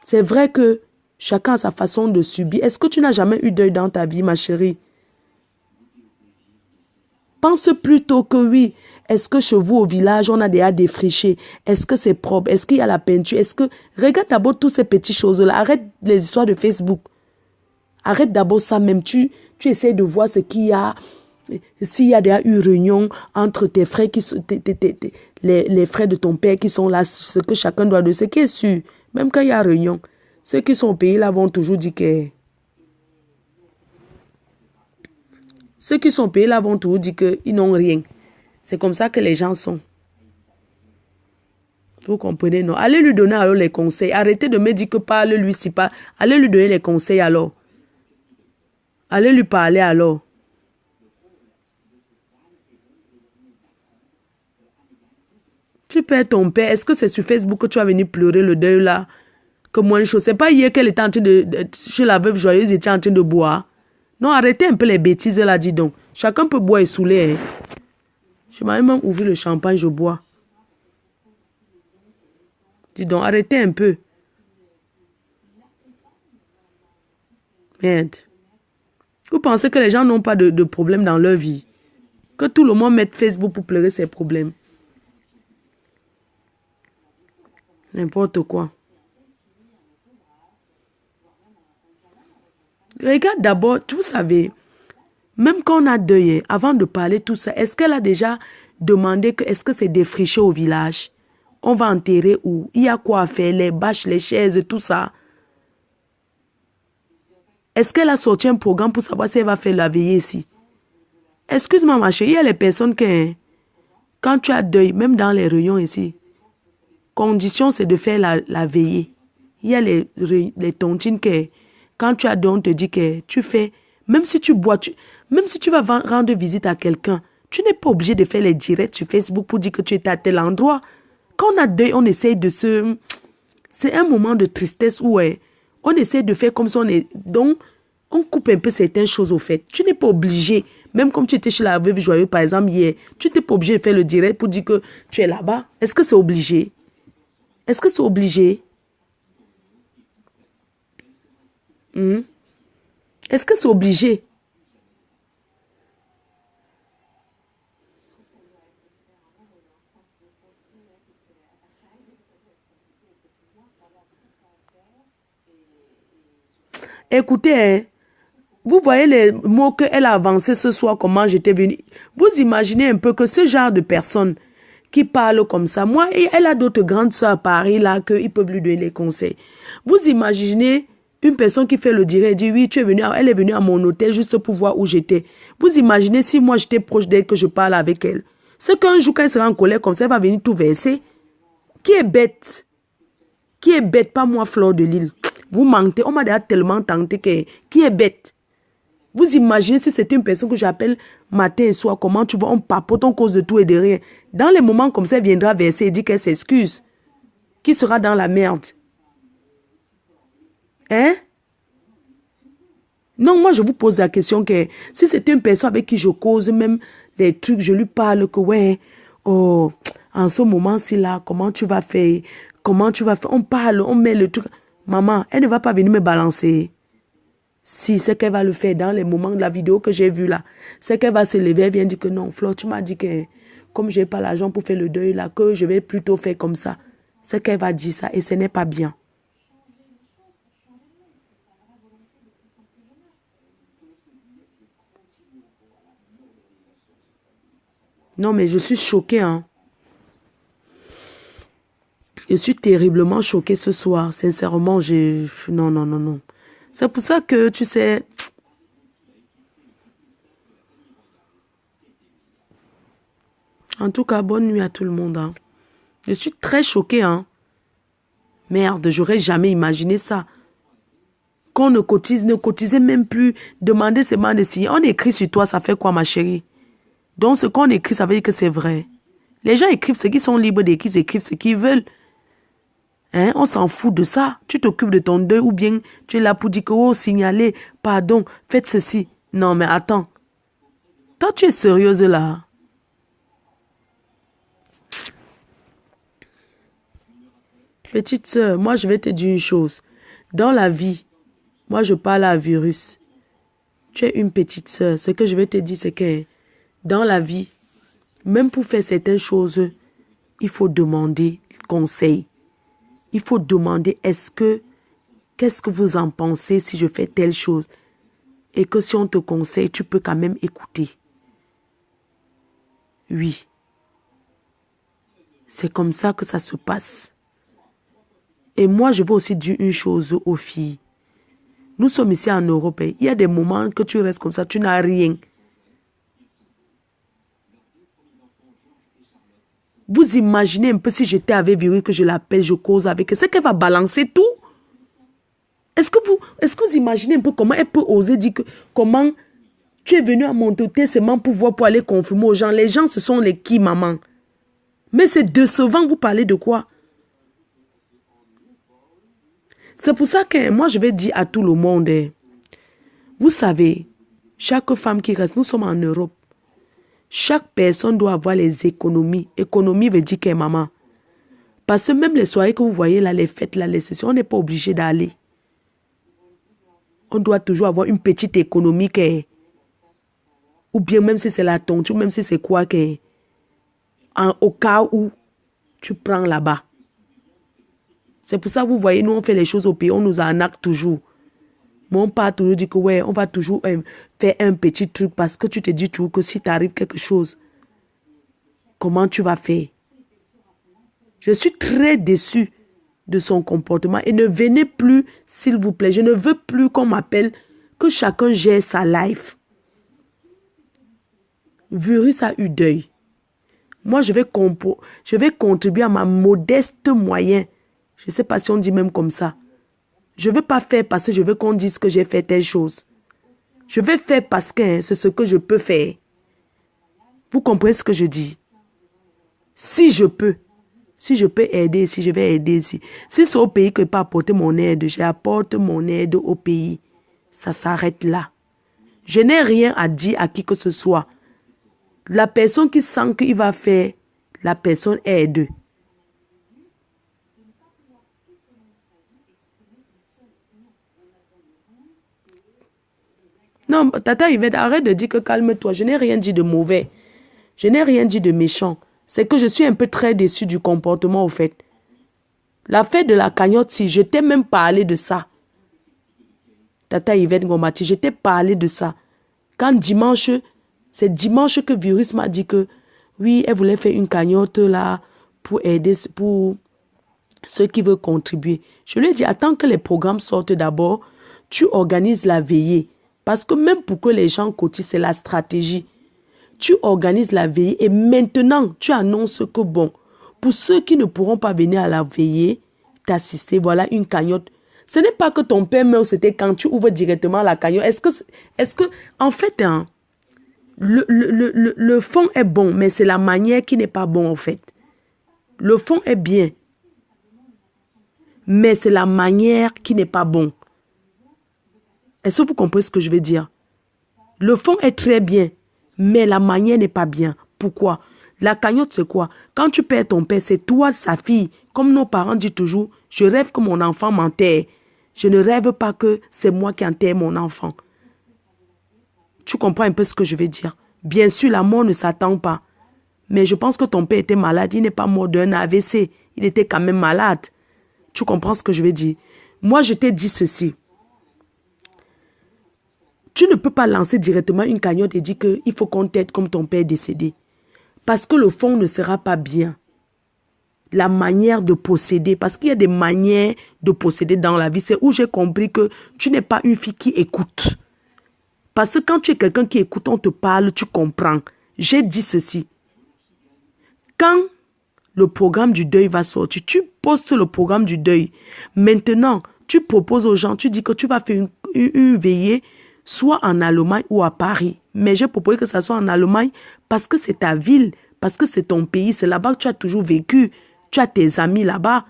C'est vrai que chacun a sa façon de subir. Est-ce que tu n'as jamais eu deuil dans ta vie, ma chérie? Pense plutôt que oui. Est-ce que chez vous au village, on a déjà défriché? Est-ce que c'est propre? Est-ce qu'il y a la peinture? Est-ce que... Regarde d'abord toutes ces petites choses-là. Arrête les histoires de Facebook. Arrête d'abord ça même. Tu essaies de voir ce qu'il y a. S'il y a déjà eu réunion entre tes frères, les frères de ton père qui sont là, ce que chacun doit de ce qui est sûr. Même quand il y a réunion, ceux qui sont au pays là vont toujours dire que... Ceux qui sont payés là vont toujours dire qu'ils n'ont rien. C'est comme ça que les gens sont. Vous comprenez, non? Allez lui donner alors les conseils. Arrêtez de me dire que parle-lui si pas. Allez lui donner les conseils alors. Allez lui parler alors. Tu perds ton père. Est-ce que c'est sur Facebook que tu vas venir pleurer le deuil là? Que moi, une chose. C'est pas hier qu'elle était en train de... Chez la veuve joyeuse, elle était en train de boire. Non, arrêtez un peu les bêtises là, dis donc. Chacun peut boire et saouler. Hein. Je m'avais même ouvert le champagne, je bois. Dis donc, arrêtez un peu. Merde. Vous pensez que les gens n'ont pas de problème dans leur vie? Que tout le monde mette Facebook pour pleurer ses problèmes? N'importe quoi. Regarde d'abord, vous savez, même quand on a deuil, avant de parler tout ça, est-ce qu'elle a déjà demandé que est-ce que c'est défriché au village? On va enterrer où? Il y a quoi à faire? Les bâches, les chaises, tout ça. Est-ce qu'elle a sorti un programme pour savoir si elle va faire la veillée ici? Excuse-moi ma chérie, il y a les personnes qui, quand tu as deuil, même dans les réunions ici, condition c'est de faire la veillée. Il y a les tontines qui, quand tu as deuil, on te dit que tu fais, même si tu bois, même si tu vas rendre visite à quelqu'un, tu n'es pas obligé de faire les directs sur Facebook pour dire que tu es à tel endroit. Quand on a deuil, on essaye de se... C'est un moment de tristesse où on essaie de faire comme si on est... Donc, on coupe un peu certaines choses au fait. Tu n'es pas obligé, même comme tu étais chez la veuve joyeuse par exemple hier, tu n'es pas obligé de faire le direct pour dire que tu es là-bas. Est-ce que c'est obligé? Est-ce que c'est obligé? Est-ce que c'est obligé? Écoutez, vous voyez les mots qu'elle a avancés ce soir, comment j'étais venue. Vous imaginez un peu que ce genre de personnes qui parlent comme ça, moi, elle a d'autres grandes soeurs à Paris là, qu'ils peuvent lui donner les conseils. Vous imaginez une personne qui fait le direct et dit, oui, elle est venue à mon hôtel juste pour voir où j'étais. Vous imaginez si moi j'étais proche d'elle, que je parle avec elle. C'est qu'un jour, quand elle sera en colère comme ça, elle va venir tout verser. Qui est bête? Qui est bête? Pas moi, Fleur de Lille. Vous mentez. On m'a déjà tellement tenté que... Qui est bête? Vous imaginez si c'était une personne que j'appelle matin et soir, comment tu vois, on papote, on cause de tout et de rien. Dans les moments comme ça, elle viendra verser et dire qu'elle s'excuse. Qui sera dans la merde? Hein? Non, moi je vous pose la question que si c'était une personne avec qui je cause même des trucs, je lui parle que ouais, oh, en ce moment-ci là, comment tu vas faire? Comment tu vas faire? On parle, on met le truc. Maman, elle ne va pas venir me balancer. Si, c'est qu'elle va le faire dans les moments de la vidéo que j'ai vue là. C'est qu'elle va se lever, elle vient dire que non, Flo, tu m'as dit que comme je n'ai pas l'argent pour faire le deuil là, que je vais plutôt faire comme ça. C'est qu'elle va dire ça et ce n'est pas bien. Non, mais je suis choquée, hein. Je suis terriblement choquée ce soir. Sincèrement, non, non, non, non. C'est pour ça que, tu sais... En tout cas, bonne nuit à tout le monde. Hein. Je suis très choquée. Hein. Merde, j'aurais jamais imaginé ça. Qu'on ne cotisait même plus. Demander seulement de signer. On écrit sur toi, ça fait quoi, ma chérie? Donc, ce qu'on écrit, ça veut dire que c'est vrai. Les gens écrivent ce qu'ils sont libres d'écrire, ils écrivent ce qu'ils veulent. Hein? On s'en fout de ça. Tu t'occupes de ton deuil ou bien tu es là pour dire que, oh, signaler, pardon, faites ceci. Non, mais attends. Toi, tu es sérieuse là. Petite sœur, moi, je vais te dire une chose. Dans la vie, moi, je parle à virus. Tu es une petite sœur. Ce que je vais te dire, c'est que dans la vie, même pour faire certaines choses, il faut demander conseil. Il faut demander qu'est-ce que vous en pensez si je fais telle chose? Et que si on te conseille, tu peux quand même écouter. Oui. C'est comme ça que ça se passe. Et moi, je veux aussi dire une chose aux filles. Nous sommes ici en Europe. Il y a des moments que tu restes comme ça, tu n'as rien. Vous imaginez un peu si j'étais avec Viri, que je l'appelle, je cause avec elle. C'est qu'elle va balancer tout. Est-ce que vous imaginez un peu comment elle peut oser dire que comment tu es venu à mon hôtel seulement pour aller confirmer aux gens. Les gens, ce sont les qui, maman? Mais c'est décevant, vous parlez de quoi? C'est pour ça que moi, je vais dire à tout le monde, vous savez, Chaque femme qui reste, nous sommes en Europe. Chaque personne doit avoir les économies. Économie veut dire qu'elle est maman. Parce que même les soirées que vous voyez là, les fêtes là, les sessions, on n'est pas obligé d'aller. On doit toujours avoir une petite économie ou bien même si c'est la tonture, même si c'est quoi au cas où tu prends là-bas. C'est pour ça que vous voyez, nous on fait les choses au pays, on nous arnaque toujours. Mais on part toujours dire que ouais, on va toujours faire un petit truc parce que tu te dis toujours que si t'arrive quelque chose, comment tu vas faire? Je suis très déçue de son comportement et ne venez plus, s'il vous plaît. Je ne veux plus qu'on m'appelle, que chacun gère sa life. Virus a eu deuil. Moi, je vais contribuer à ma modeste moyen. Je ne sais pas si on dit même comme ça. Je ne veux pas faire parce que je veux qu'on dise que j'ai fait telle chose. Je vais faire parce que c'est ce que je peux faire. Vous comprenez ce que je dis? Si je peux aider, si je vais aider ici. Si c'est au pays que je peux apporter mon aide, j'apporte mon aide au pays. Ça s'arrête là. Je n'ai rien à dire à qui que ce soit. La personne qui sent qu'il va faire, la personne aide. Non, Tata Yvette, arrête de dire que calme-toi. Je n'ai rien dit de mauvais. Je n'ai rien dit de méchant. C'est que je suis un peu très déçue du comportement au fait. La fête de la cagnotte, si, je t'ai même parlé de ça. Tata Yvette Ngomati, je t'ai parlé de ça. Quand dimanche, c'est dimanche que Virus m'a dit que oui, elle voulait faire une cagnotte là pour aider, pour ceux qui veulent contribuer. Je lui ai dit, attends que les programmes sortent d'abord, tu organises la veillée. Parce que même pour que les gens cotisent, c'est la stratégie. Tu organises la veillée et maintenant, tu annonces que bon, pour ceux qui ne pourront pas venir à la veillée, t'assister, voilà une cagnotte. Ce n'est pas que ton père meurt, c'était quand tu ouvres directement la cagnotte. Est-ce que, en fait, hein, le fond est bon, mais c'est la manière qui n'est pas bon, en fait. Le fond est bien, mais c'est la manière qui n'est pas bon. Est-ce que vous comprenez ce que je veux dire? Le fond est très bien, mais la manière n'est pas bien. Pourquoi? La cagnotte, c'est quoi? Quand tu perds ton père, c'est toi, sa fille. Comme nos parents disent toujours, je rêve que mon enfant m'enterre. Je ne rêve pas que c'est moi qui enterre mon enfant. Tu comprends un peu ce que je veux dire? Bien sûr, la mort ne s'attend pas. Mais je pense que ton père était malade. Il n'est pas mort d'un AVC. Il était quand même malade. Tu comprends ce que je veux dire? Moi, je t'ai dit ceci. Tu ne peux pas lancer directement une cagnotte et dire qu'il faut qu'on t'aide comme ton père est décédé. Parce que le fond ne sera pas bien. La manière de posséder, parce qu'il y a des manières de posséder dans la vie. C'est où j'ai compris que tu n'es pas une fille qui écoute. Parce que quand tu es quelqu'un qui écoute, on te parle, tu comprends. J'ai dit ceci. Quand le programme du deuil va sortir, tu postes le programme du deuil. Maintenant, tu proposes aux gens, tu dis que tu vas faire une veillée, soit en Allemagne ou à Paris. Mais j'ai proposé que ça soit en Allemagne parce que c'est ta ville, parce que c'est ton pays, c'est là-bas que tu as toujours vécu. Tu as tes amis là-bas.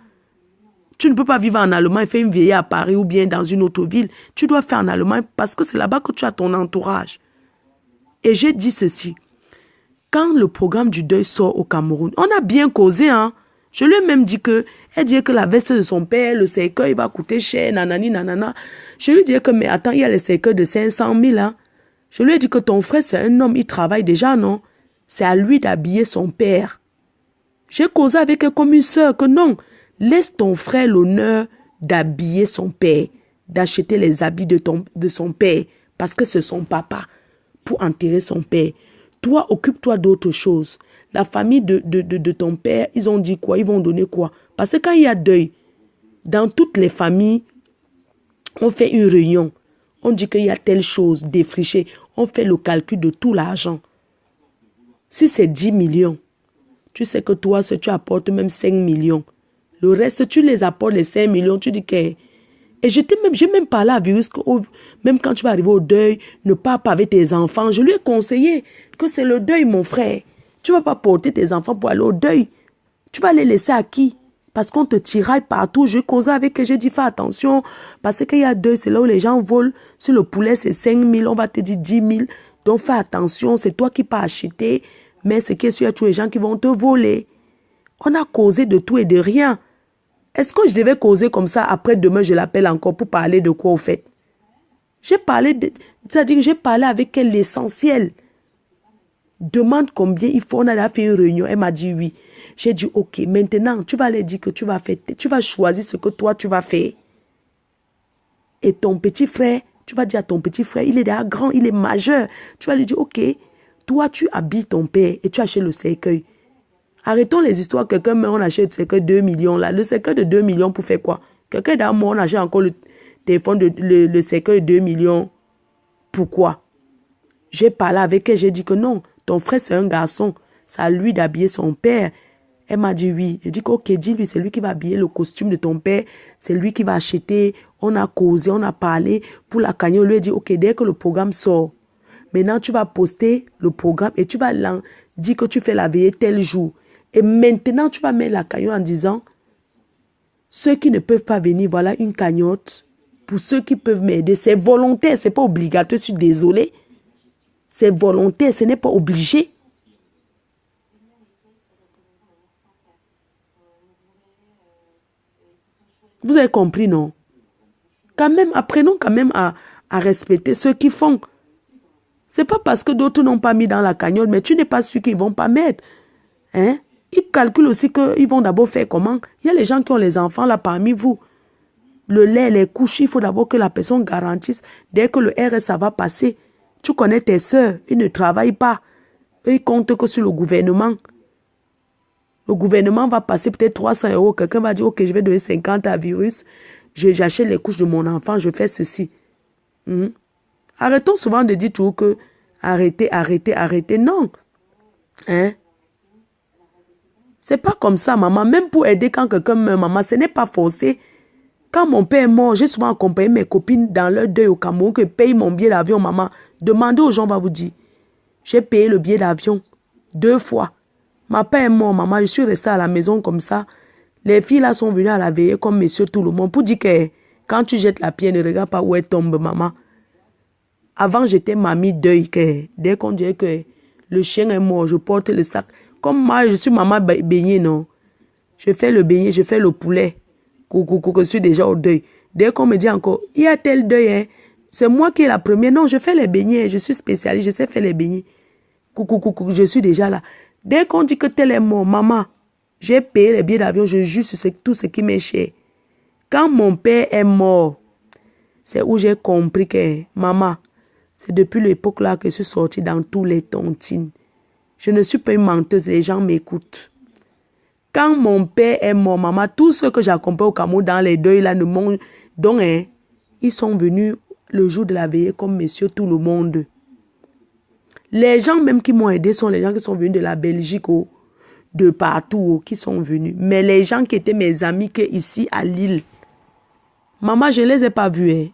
Tu ne peux pas vivre en Allemagne et faire une veillée à Paris ou bien dans une autre ville. Tu dois faire en Allemagne parce que c'est là-bas que tu as ton entourage. Et j'ai dit ceci. Quand le programme du deuil sort au Cameroun, on a bien causé, hein. Je lui ai même dit que, elle dit que la veste de son père, le cercueil va coûter cher, nanani, nanana. Je lui ai dit que, mais attends, il y a les cercueils de 500 000, hein. Je lui ai dit que ton frère, c'est un homme, il travaille déjà, non? C'est à lui d'habiller son père. J'ai causé avec elle comme une sœur que non, laisse ton frère l'honneur d'habiller son père, d'acheter les habits de son père, parce que c'est son papa, pour enterrer son père. Toi, occupe-toi d'autre chose. La famille de ton père, ils ont dit quoi? Ils vont donner quoi? Parce que quand il y a deuil, dans toutes les familles, on fait une réunion. On dit qu'il y a telle chose défrichée. On fait le calcul de tout l'argent. Si c'est 10 millions, tu sais que toi, si tu apportes même 5 millions, le reste, tu les apportes, les 5 millions, tu dis que... Et j'ai même parlé à Virus que même quand tu vas arriver au deuil, ne pars pas avec tes enfants. Je lui ai conseillé que c'est le deuil, mon frère. Tu ne vas pas porter tes enfants pour aller au deuil. Tu vas les laisser à qui? Parce qu'on te tiraille partout. Je causais avec elle, j'ai dit fais attention. Parce qu'il y a deux, c'est là où les gens volent. Sur le poulet, c'est 5 000, on va te dire 10 000. Donc fais attention, c'est toi qui peux acheter. Mais ce qui est sûr, il y a tous les gens qui vont te voler. On a causé de tout et de rien. Est-ce que je devais causer comme ça? Après demain, je l'appelle encore pour parler de quoi au fait? J'ai parlé, c'est-à-dire que j'ai parlé avec elle l'essentiel. Demande combien il faut. On a fait une réunion. Elle m'a dit oui. J'ai dit ok. Maintenant, tu vas leur dire que tu vas faire. Tu vas choisir ce que toi tu vas faire. Et ton petit frère, tu vas dire à ton petit frère, il est déjà grand, il est majeur. Tu vas lui dire ok. Toi, tu habilles ton père et tu achètes le cercueil. Arrêtons les histoires. Quelqu'un meurt, on achète le cercueil 2 millions là. Le cercueil de 2 millions pour faire quoi? Quelqu'un est mort, on achète encore le téléphone le cercueil de 2 millions. Pourquoi? J'ai parlé avec elle, j'ai dit que non. Ton frère, c'est un garçon. C'est à lui d'habiller son père. Elle m'a dit oui. J'ai dit que ok, dis-lui, c'est lui qui va habiller le costume de ton père. C'est lui qui va acheter. On a causé, on a parlé. Pour la cagnotte, on lui a dit, ok, dès que le programme sort, maintenant tu vas poster le programme et tu vas dire que tu fais la veillée tel jour. Et maintenant, tu vas mettre la cagnotte en disant, ceux qui ne peuvent pas venir, voilà une cagnotte. Pour ceux qui peuvent m'aider, c'est volontaire, c'est pas obligatoire, je suis désolée. C'est volontaire, ce n'est pas obligé. Vous avez compris, non? Quand même, apprenons quand même à respecter ceux qui font. C'est pas parce que d'autres n'ont pas mis dans la cagnotte, mais tu n'es pas sûr qu'ils ne vont pas mettre. Hein? Ils calculent aussi qu'ils vont d'abord faire comment? Il y a les gens qui ont les enfants là parmi vous. Le lait, les couches, il faut d'abord que la personne garantisse. Dès que le RSA va passer, tu connais tes soeurs, ils ne travaillent pas. Eux, ils comptent que sur le gouvernement. Le gouvernement va passer peut-être 300 €. Quelqu'un va dire, ok, je vais donner 50 à virus. J'achète les couches de mon enfant, je fais ceci. Arrêtons souvent de dire toujours que arrêtez, arrêtez, arrêtez. Non. Hein? C'est pas comme ça, maman. Même pour aider quand quelqu'un meurt, maman, ce n'est pas forcé. Quand mon père est mort, j'ai souvent accompagné mes copines dans leur deuil au Cameroun que paye mon billet d'avion, maman. Demandez aux gens, on va vous dire. J'ai payé le billet d'avion 2 fois. Ma père est mort, maman. Je suis restée à la maison comme ça. Les filles là sont venues à la veillée comme monsieur tout le monde pour dire que quand tu jettes la pierre, ne regarde pas où elle tombe, maman. Avant, j'étais mamie deuil. Que dès qu'on dirait que le chien est mort, je porte le sac. Comme moi, je suis maman baignée, non. Je fais le beignet, je fais le poulet. Je suis déjà au deuil. Dès qu'on me dit encore, il y a tel deuil, hein, c'est moi qui est la première. Non, je fais les beignets, je suis spécialiste, je sais faire les beignets. Je suis déjà là. Dès qu'on dit que tel est mort, maman, j'ai payé les billets d'avion, je juge sur tout ce qui m'est cher. Quand mon père est mort, c'est où j'ai compris que, maman, c'est depuis l'époque là que je suis sortie dans tous les tontines. Je ne suis pas une menteuse, les gens m'écoutent. Quand mon père est mort, maman, tous ceux que j'accompagne au Cameroun dans les deuils là, donc, hein, ils sont venus le jour de la veillée comme messieurs tout le monde. Les gens même qui m'ont aidé sont les gens qui sont venus de la Belgique, de partout, qui sont venus. Mais les gens qui étaient mes amis qui ici à Lille, maman, je ne les ai pas vus. Hein.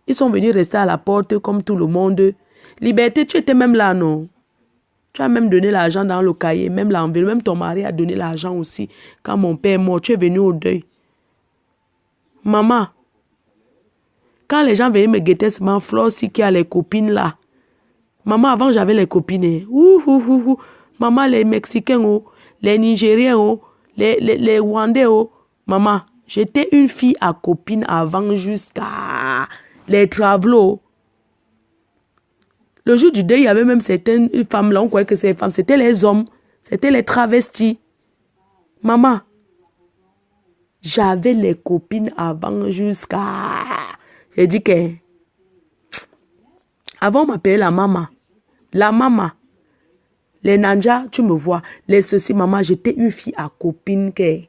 Ils sont venus rester à la porte comme tout le monde. Liberté, tu étais même là, non? Tu as même donné l'argent dans le cahier, même l'enveloppe, même ton mari a donné l'argent aussi. Quand mon père est mort, tu es venu au deuil. Maman, quand les gens venaient me guetter, c'est ma Flore aussi qui a les copines là. Maman, avant j'avais les copines. Maman, les Mexicains, les Nigériens, les Rwandais. Maman, j'étais une fille à copine avant jusqu'à les travelots. Le jour du deuil, il y avait même certaines femmes là, on croyait que ces femmes, c'était les hommes, c'était les travestis. Maman, j'avais les copines avant jusqu'à... J'ai dit que... Avant, on m'appelait la maman. La maman. Les nanjas, tu me vois. Les ceci, maman, j'étais une fille à copine que...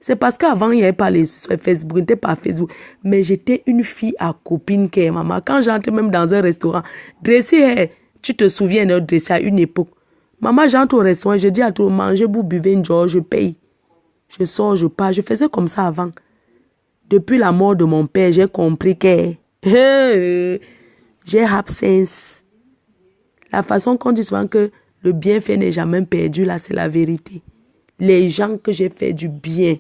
C'est parce qu'avant, il n'y avait pas les Facebook, n'était pas Facebook. Mais j'étais une fille à copine que maman. Quand j'entre même dans un restaurant, dressé, tu te souviens de dresser à une époque. Maman, j'entre au restaurant, je dis à tout le monde, mangez, vous buvez une joie, je paye. Je sors, je pars. Je faisais comme ça avant. Depuis la mort de mon père, j'ai compris que j'ai absence. La façon qu'on dit souvent que le bienfait n'est jamais perdu, là, c'est la vérité. Les gens que j'ai fait du bien,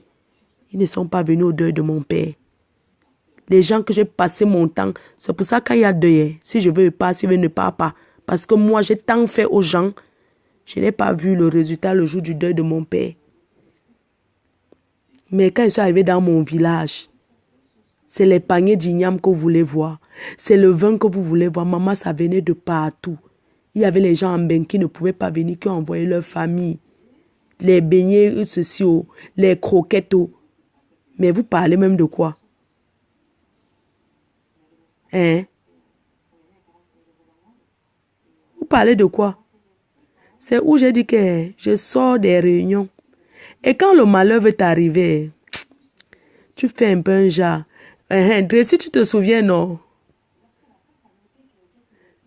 ils ne sont pas venus au deuil de mon père. Les gens que j'ai passé mon temps, c'est pour ça quand il y a deuil, si je veux pas, si je veux ne pars pas. Parce que moi, j'ai tant fait aux gens, je n'ai pas vu le résultat le jour du deuil de mon père. Mais quand ils sont arrivés dans mon village, c'est les paniers d'igname que vous voulez voir. C'est le vin que vous voulez voir. Maman, ça venait de partout. Il y avait les gens en bain qui ne pouvaient pas venir, qui ont envoyé leur famille. Les beignets, ceci, les croquettes. Mais vous parlez même de quoi? Hein? Vous parlez de quoi? C'est où j'ai dit que je sors des réunions. Et quand le malheur veut t'arriver, tu fais un peu un genre. Dressi, tu te souviens, non?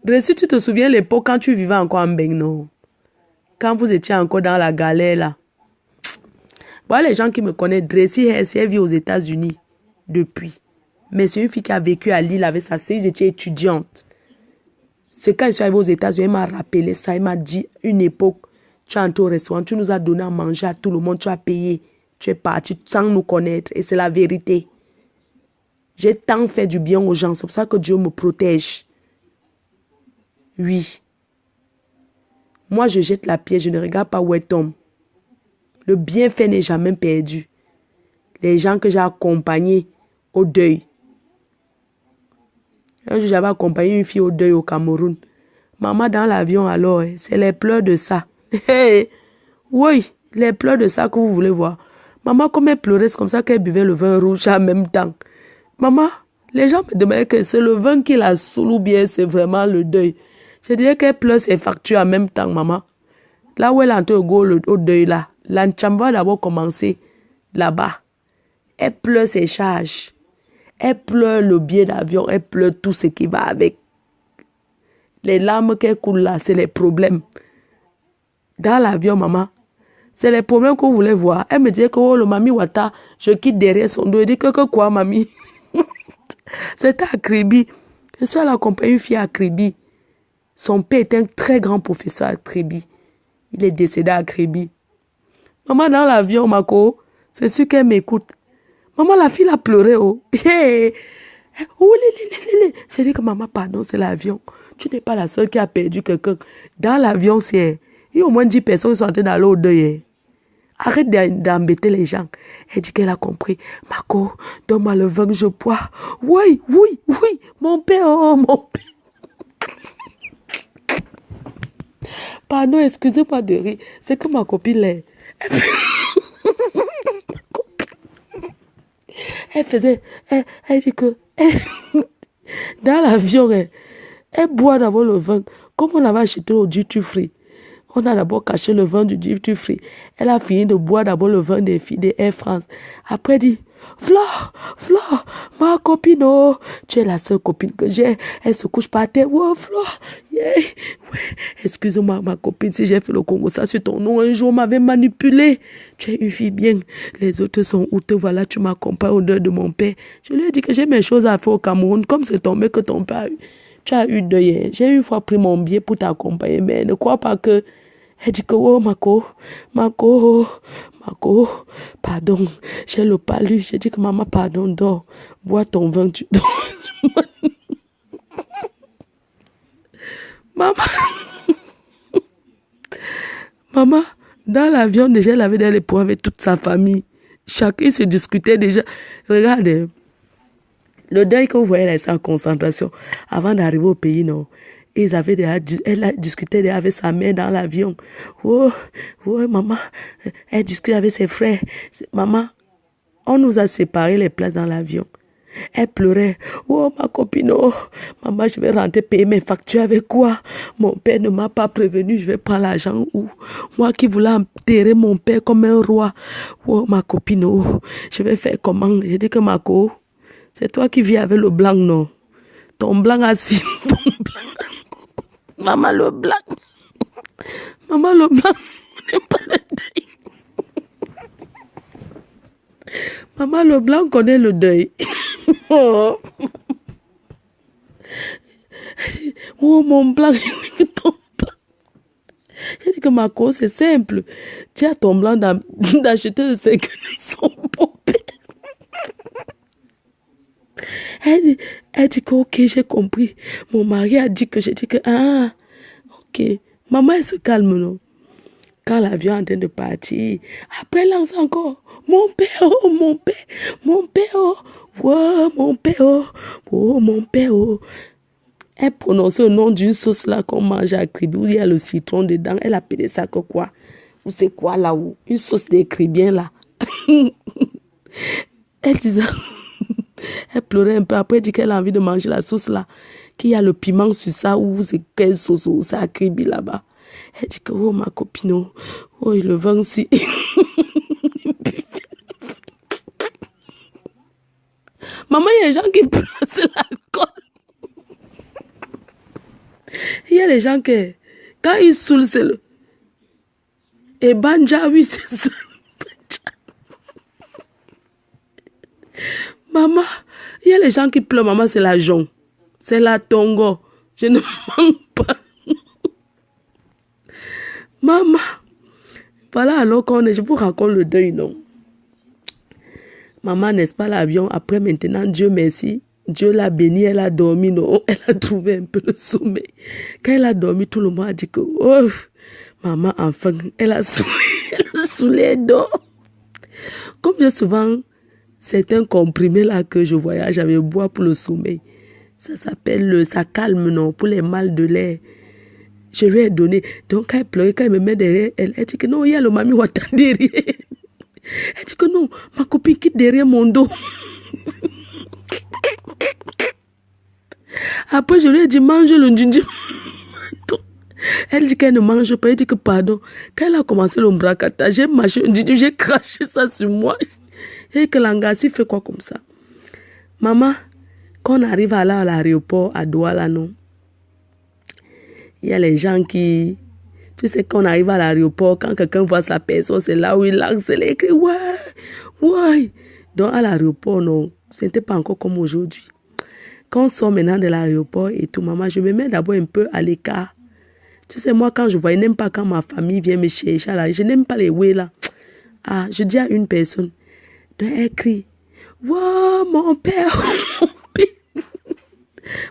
Dressi, tu te souviens l'époque quand tu vivais encore en Beng, non? Quand vous étiez encore dans la galère, là. Voilà les gens qui me connaissent. Dressi, elle vit aux États-Unis depuis. Mais c'est une fille qui a vécu à Lille avec sa soeur. Ils étaient étudiantes. C'est quand je suis arrivée aux États-Unis, elle m'a rappelé ça. Elle m'a dit, une époque, tu es entré au restaurant, tu nous as donné à manger à tout le monde, tu as payé. Tu es parti sans nous connaître. Et c'est la vérité. J'ai tant fait du bien aux gens. C'est pour ça que Dieu me protège. Oui. Moi, je jette la pierre. Je ne regarde pas où elle tombe. Le bienfait n'est jamais perdu. Les gens que j'ai accompagnés au deuil. Un jour, j'avais accompagné une fille au deuil au Cameroun. Maman dans l'avion alors, c'est les pleurs de ça. Oui, les pleurs de ça que vous voulez voir. Maman, comme elle pleurait, c'est comme ça qu'elle buvait le vin rouge en même temps. Maman, les gens me demandaient que c'est le vin qui la saoule ou bien c'est vraiment le deuil. Je dirais qu'elle pleure ses factures en même temps, maman. Là où elle est entrée au deuil, là, l'encham va d'abord commencer là-bas. Elle pleure ses charges. Elle pleure le billet d'avion. Elle pleure tout ce qui va avec. Les larmes qu'elle coule là, c'est les problèmes. Dans l'avion, maman, c'est les problèmes que vous voulez voir. Elle me dit que oh, le mami Wata, je quitte derrière son dos. Elle dit que quoi, mamie? C'était à Kribi. Je suis allée accompagner une fille à Kribi. Son père était un très grand professeur à Kribi. Il est décédé à Kribi. Maman, dans l'avion, Mako, c'est sûr qu'elle m'écoute. Maman, la fille a pleuré. Oh. Hey. J'ai dit que maman, pardon, c'est l'avion. Tu n'es pas la seule qui a perdu quelqu'un. Dans l'avion, c'est... Il y a au moins 10 personnes qui sont en train d'aller au deuil. Arrête d'embêter les gens. Elle dit qu'elle a compris. Mako, donne-moi le vin que je bois. Oui, oui, oui. Mon père, oh, mon père. Pardon, excusez-moi de rire. C'est que ma copine là. Elle faisait... Elle dit que... dans l'avion, elle boit d'abord le vin. Comme on avait acheté au duty free. On a d'abord caché le vin du duty free. Elle a fini de boire d'abord le vin des filles de Air France. Après, elle dit... Flore, ma copine, oh, tu es la seule copine que j'ai. Elle se couche par terre. Oh, Flore, yeah. Ouais. Excuse-moi, ma copine, si j'ai fait le Congo, ça sur ton nom. Un jour, on m'avait manipulé. Tu es une fille bien. Les autres sont où te voilà, tu m'accompagnes au deuil de mon père. Je lui ai dit que j'ai mes choses à faire au Cameroun. Comme c'est tombé que ton père a eu. Tu as eu deuil. J'ai une fois pris mon billet pour t'accompagner, mais ne crois pas que... Elle dit que, oh, Mako, pardon, j'ai le palu. J'ai dit que, maman, pardon, dors, bois ton vin, tu dors. Maman, maman, dans l'avion, déjà, elle avait des points avec toute sa famille. Chacun se discutait déjà. Regardez, le deuil que vous voyez là, c'est en concentration. Avant d'arriver au pays, non. Elle a discuté avec sa mère dans l'avion. Oh, maman. Elle discute avec ses frères. Maman, on nous a séparé les places dans l'avion. Elle pleurait. Oh, ma copine, oh, maman, je vais rentrer payer mes factures avec quoi? Mon père ne m'a pas prévenu, je vais prendre l'argent où? Moi qui voulais enterrer mon père comme un roi. Oh, ma copine, oh, je vais faire comment? J'ai dit que Mako, c'est toi qui vis avec le blanc, non? Ton blanc assis, ton blanc. Maman le blanc. Maman le blanc. N'aime pas le deuil. Maman le blanc connaît le deuil. Oh, oh mon blanc. Ton blanc. dit que ma cause, c'est simple. Tu as ton blanc d'acheter le séquelles son pompé. Elle dit que ok, j'ai compris. Mon mari a dit que j'ai dit que ah, ok. Maman, elle se calme, non? Quand l'avion est en train de partir, après, elle lance encore. Mon père, oh, mon père, mon père, oh, wow, mon père, oh, mon père, oh. Elle prononçait le nom d'une sauce là qu'on mange à Kribi, où il y a le citron dedans. Elle appelait ça que quoi? Ou c'est quoi là-haut? Une sauce d'écribien là. Elle disait, elle pleurait un peu. Après, elle dit qu'elle a envie de manger la sauce là. Qu'il y a le piment sur ça, ou c'est quelle sauce, ou c'est à Kribi là-bas. Elle dit que, oh ma copine, oh, le vin aussi. Maman, il y a des gens qui pleurent, c'est l'alcool. Il y a des gens qui, quand ils saoulent, c'est le... Et Banja, oui, c'est ça. Maman, il y a les gens qui pleurent, maman, c'est la jonc. C'est la tongo. Je ne manque pas. Maman. Voilà alors qu'on est, je vous raconte le deuil, non? Maman, n'est-ce pas l'avion? Après, maintenant, Dieu merci. Dieu l'a bénie, elle a dormi, non? Elle a trouvé un peu le sommeil. Quand elle a dormi, tout le monde a dit que, oh, maman, enfin, elle a saoulé, elle dort. Comme j'ai souvent certains comprimés là que je voyage, j'avais bois pour le sommeil. Ça s'appelle, ça calme, non? Pour les mal de l'air. Je lui ai donné. Donc, quand elle pleurait, quand elle me met derrière, elle dit que non, il y a le mami Watan derrière. Elle dit que non, ma copine quitte derrière mon dos. Après, je lui ai dit, mange le njinji. Elle dit qu'elle ne mange pas. Elle dit que pardon. Quand elle a commencé le bracata, j'ai mâché un njinji, j'ai craché ça sur moi. Et que l'angassi fait quoi comme ça? Maman, quand on arrive à l'aéroport à Douala, non? Il y a les gens qui... Tu sais, quand on arrive à l'aéroport, quand quelqu'un voit sa personne, c'est là où il accélère, il crie, ouais, ouais. Donc, à l'aéroport, non, ce n'était pas encore comme aujourd'hui. Quand on sort maintenant de l'aéroport et tout, maman, je me mets d'abord un peu à l'écart. Tu sais, moi, quand je vois, je n'aime pas quand ma famille vient me chercher là. Je n'aime pas les ouais là. Ah, je dis à une personne, donc elle crie, wow, mon père, mon père.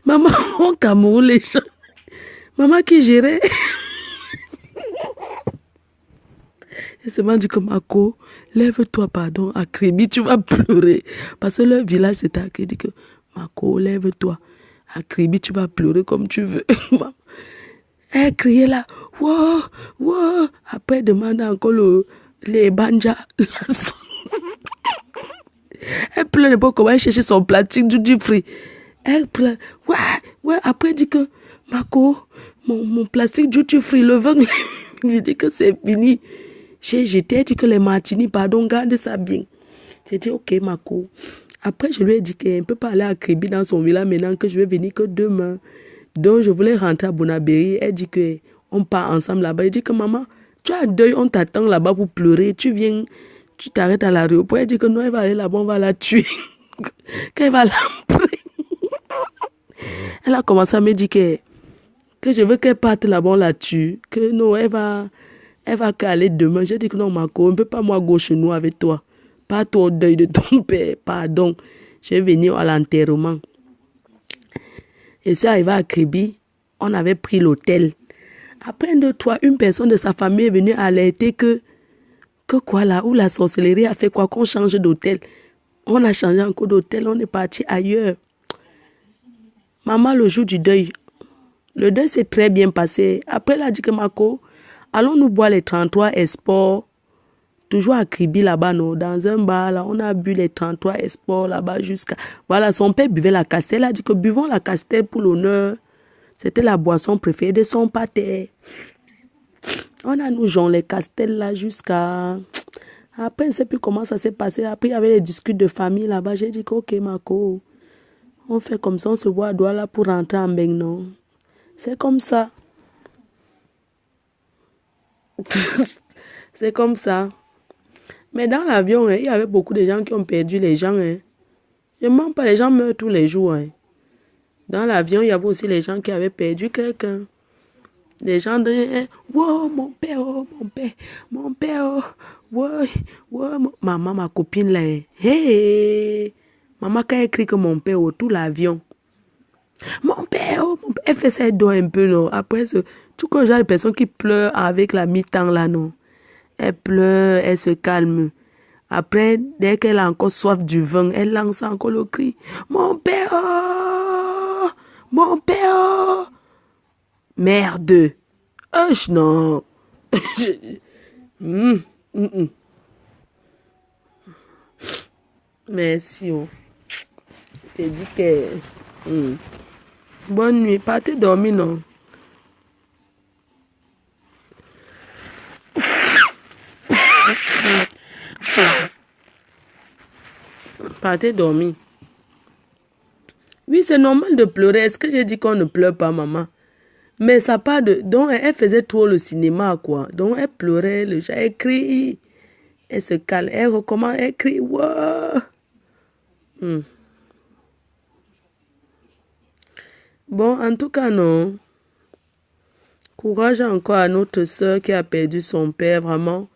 Maman, au Cameroun, les gens, maman qui gérait. Et c'est m'a dit que Mako, lève-toi, pardon, à Kribi, tu vas pleurer. Parce que leur village, c'était à Kribi. Que Mako, lève-toi. À Kribi, tu vas pleurer comme tu veux. Elle criait là, wow, wow. Après, elle demande encore les banja. Elle pleure pas comment elle cherchait son plastique du fruit. Elle pleure, ouais, ouais. Après, elle dit que Mako, mon plastique du fruit, le vin, il dit que c'est fini. J'étais dit que les martinis, pardon, garde ça bien. J'ai dit, ok, Mako. Après, je lui ai dit qu'elle ne peut pas aller à Kribi dans son village maintenant, que je vais venir que demain. Donc, je voulais rentrer à Bonabéry. Elle dit qu'on part ensemble là-bas. Elle dit que maman, tu as deuil, on t'attend là-bas pour pleurer. Tu viens, tu t'arrêtes à l'aéroport. Elle dit que non, elle va aller là-bas, on va la tuer. Qu'elle va l'emprunter. Elle a commencé à me dire que je veux qu'elle parte là-bas, on la tue. Que non, elle va qu'aller demain. J'ai dit que non, Marco, on ne peut pas moi gauche nous avec toi. Pas toi au deuil de ton père, pardon. Je vais venir à l'enterrement. Et ça arrivé à Kribi, on avait pris l'hôtel. Après 2, 3, une personne de sa famille est venue alerter que quoi là, où la sorcellerie a fait quoi, qu'on change d'hôtel. On a changé encore d'hôtel, on est parti ailleurs. Maman, le jour du deuil, le deuil s'est très bien passé. Après, elle a dit que Marco, allons nous boire les 33 Esport, toujours à Kribi là-bas, non, dans un bar, là, on a bu les 33 Esport là-bas jusqu'à... Voilà, son père buvait la castelle, elle a dit que buvons la castelle pour l'honneur. C'était la boisson préférée de son pâté. On a nous joué les castels là jusqu'à... Après, je ne sais plus comment ça s'est passé. Après, il y avait les discutes de famille là-bas. J'ai dit que, ok, Marco, on fait comme ça, on se voit à Douala pour rentrer en Beng, non. C'est comme ça. C'est comme ça. Mais dans l'avion, il y avait beaucoup de gens qui ont perdu les gens. Je ne mens pas, les gens meurent tous les jours. Dans l'avion, il y avait aussi les gens qui avaient perdu quelqu'un. Les gens disent, wow, mon père, oh, mon père, oh, ouais, ouais, maman, ma copine là, hey, maman, quand elle crie que mon père, oh, tout l'avion, mon père, oh, mon père, elle fait ça, elle dort un peu, non, après, tout comme genre de personnes qui pleurent avec la mi-temps là, non, elle pleure, elle se calme. Après, dès qu'elle a encore soif du vin, elle lance encore le cri, mon père, oh, mon père, oh. Merde. Non. Hum, Merci. Oh. T'es dit que... Bonne nuit. Partez dormir, non? Partez dormir. Oui, c'est normal de pleurer. Est-ce que j'ai dit qu'on ne pleure pas, maman? Mais ça part de... Donc, elle faisait trop le cinéma, quoi. Donc, elle pleurait, le chat, elle crie. Elle se calme, elle recommence, elle crie. Wow. Bon, en tout cas, non. Courage encore à notre soeur qui a perdu son père, vraiment.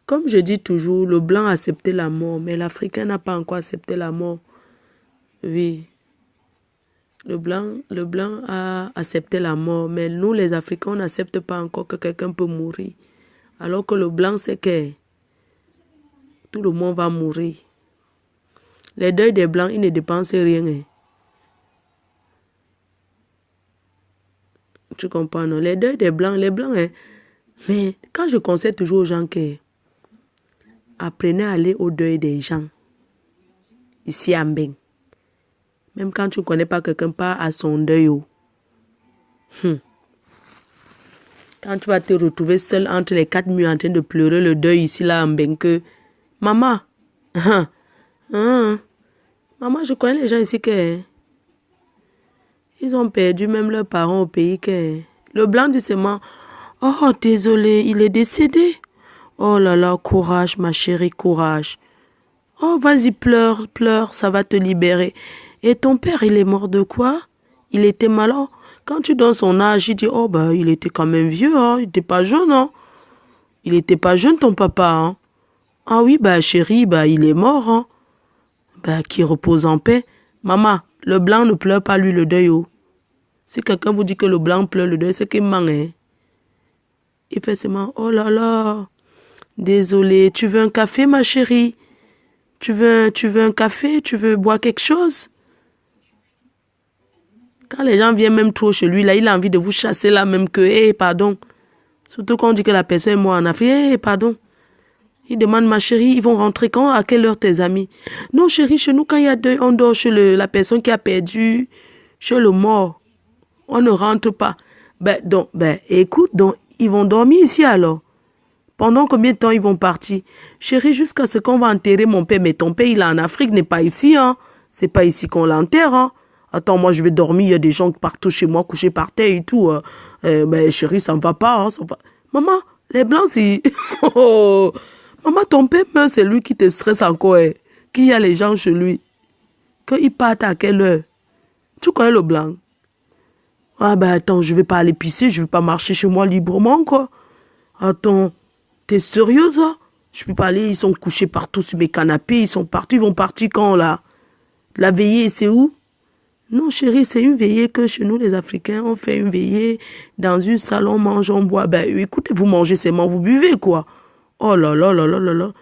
Comme je dis toujours, le blanc a accepté la mort, mais l'Africain n'a pas encore accepté la mort. Oui. Le blanc a accepté la mort, mais nous, les Africains, on n'accepte pas encore que quelqu'un peut mourir. Alors que le blanc sait que tout le monde va mourir. Les deuils des blancs, ils ne dépensent rien. Hein. Tu comprends, non? Les deuils des blancs, les blancs, hein. Mais quand je conseille toujours aux gens que apprenez à aller au deuil des gens, ici à Mbeng. Même quand tu ne connais pas quelqu'un, pas à son deuil. Oh. Quand tu vas te retrouver seul entre les 4 murs en train de pleurer le deuil ici, là, à Mbeng, que maman, maman, je connais les gens ici que ils ont perdu même leurs parents au pays que le blanc dit seulement, oh, désolé, il est décédé. Oh là là, courage, ma chérie, courage. Oh, vas-y, pleure, pleure, ça va te libérer. Et ton père, il est mort de quoi? Il était malade. Quand tu donnes son âge, il dit, oh, bah, il était quand même vieux, hein. Il n'était pas jeune, hein. Il n'était pas jeune, ton papa, hein. Ah oui, bah, chérie, bah, il est mort, hein. Bah, qu'il repose en paix. Maman, le blanc ne pleure pas, lui, le deuil, oh. Si quelqu'un vous dit que le blanc pleure le deuil, c'est qu'il ment, hein. Il fait seulement, oh là là, désolé, tu veux un café, ma chérie? Tu veux un café? Tu veux boire quelque chose? Quand les gens viennent même trop chez lui, là, il a envie de vous chasser là même que, hé, pardon. Surtout quand on dit que la personne est morte en Afrique, hé, pardon. Il demande, ma chérie, ils vont rentrer quand? À quelle heure tes amis? Non, chérie, chez nous, quand il y a deuil, on dort chez la personne qui a perdu, chez le mort. On ne rentre pas. Écoute, donc, ils vont dormir ici alors. Pendant combien de temps ils vont partir? Chérie, jusqu'à ce qu'on va enterrer mon père. Mais ton père, il est en Afrique, n'est pas ici, hein. C'est pas ici qu'on l'enterre, hein. Attends, moi, je vais dormir. Il y a des gens partout chez moi, couchés par terre et tout. Mais chérie, ça ne va pas, hein. Ça va... Maman, les blancs, c'est... Maman, ton père meurt, c'est lui qui te stresse encore, hein. Qu'il y a les gens chez lui. Qu'ils partent à quelle heure? Tu connais le blanc? Ah ben attends, je vais pas aller pisser, je vais pas marcher chez moi librement, quoi. Attends, t'es sérieuse, là? Je peux pas aller, ils sont couchés partout sur mes canapés, ils sont partis, ils vont partir quand, là? La veillée, c'est où? Non, chérie, c'est une veillée que chez nous, les Africains, on fait une veillée dans une salle, on mange, on boit. Ben écoutez, vous mangez seulement, vous buvez, quoi. Oh là là là là là là.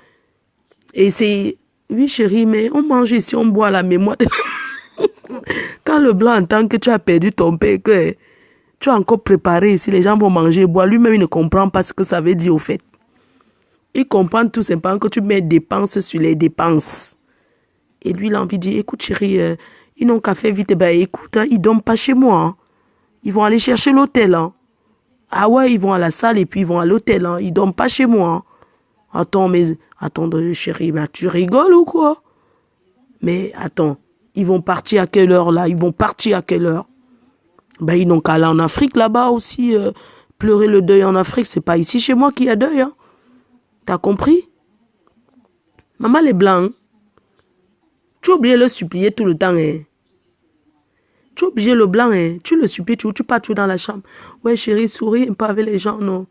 Et c'est... Oui, chérie, mais on mange ici, on boit la mémoire. Quand le blanc entend que tu as perdu ton père, que tu as encore préparé ici, les gens vont manger et boire, lui-même, il ne comprend pas ce que ça veut dire au fait. Il comprend tout simplement que tu mets dépenses sur les dépenses. Et lui, il a envie de dire, écoute chérie, ils n'ont qu'à faire vite. Ben écoute, hein, ils ne dorment pas chez moi. Hein. Ils vont aller chercher l'hôtel. Hein. Ah ouais, ils vont à la salle et puis ils vont à l'hôtel. Hein. Ils ne dorment pas chez moi. Hein. Attends, chérie, mais tu rigoles ou quoi? Mais attends, ils vont partir à quelle heure là? Ils vont partir à quelle heure? Ben ils n'ont qu'à aller en Afrique là-bas aussi. Pleurer le deuil en Afrique, c'est pas ici chez moi qu'il y a deuil. Hein. T'as compris? Maman les blancs, tu as oublié de le supplier tout le temps. Hein. Tu es obligé le blanc, hein. Tu le supplies, tu pars dans la chambre. Ouais, chérie, souris un peu avec les gens, non.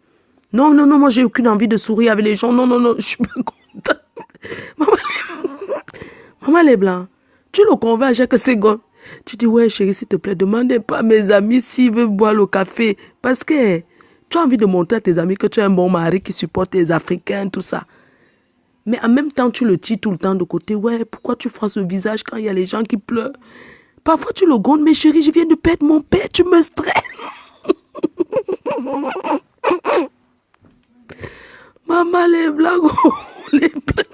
Non, non, non, moi, j'ai aucune envie de sourire avec les gens. Non, non, non, je suis pas contente. Maman, maman les blancs, tu le convaincs à chaque seconde. Tu dis, ouais, chérie, s'il te plaît, demandez pas à mes amis s'ils veulent boire le café. Parce que tu as envie de montrer à tes amis que tu es un bon mari qui supporte les Africains, tout ça. Mais en même temps, tu le tires tout le temps de côté. Ouais, pourquoi tu feras ce visage quand il y a les gens qui pleurent? Parfois, tu le grondes, mais chérie, je viens de perdre mon père, tu me stresses. Maman, les blagues, les blagues.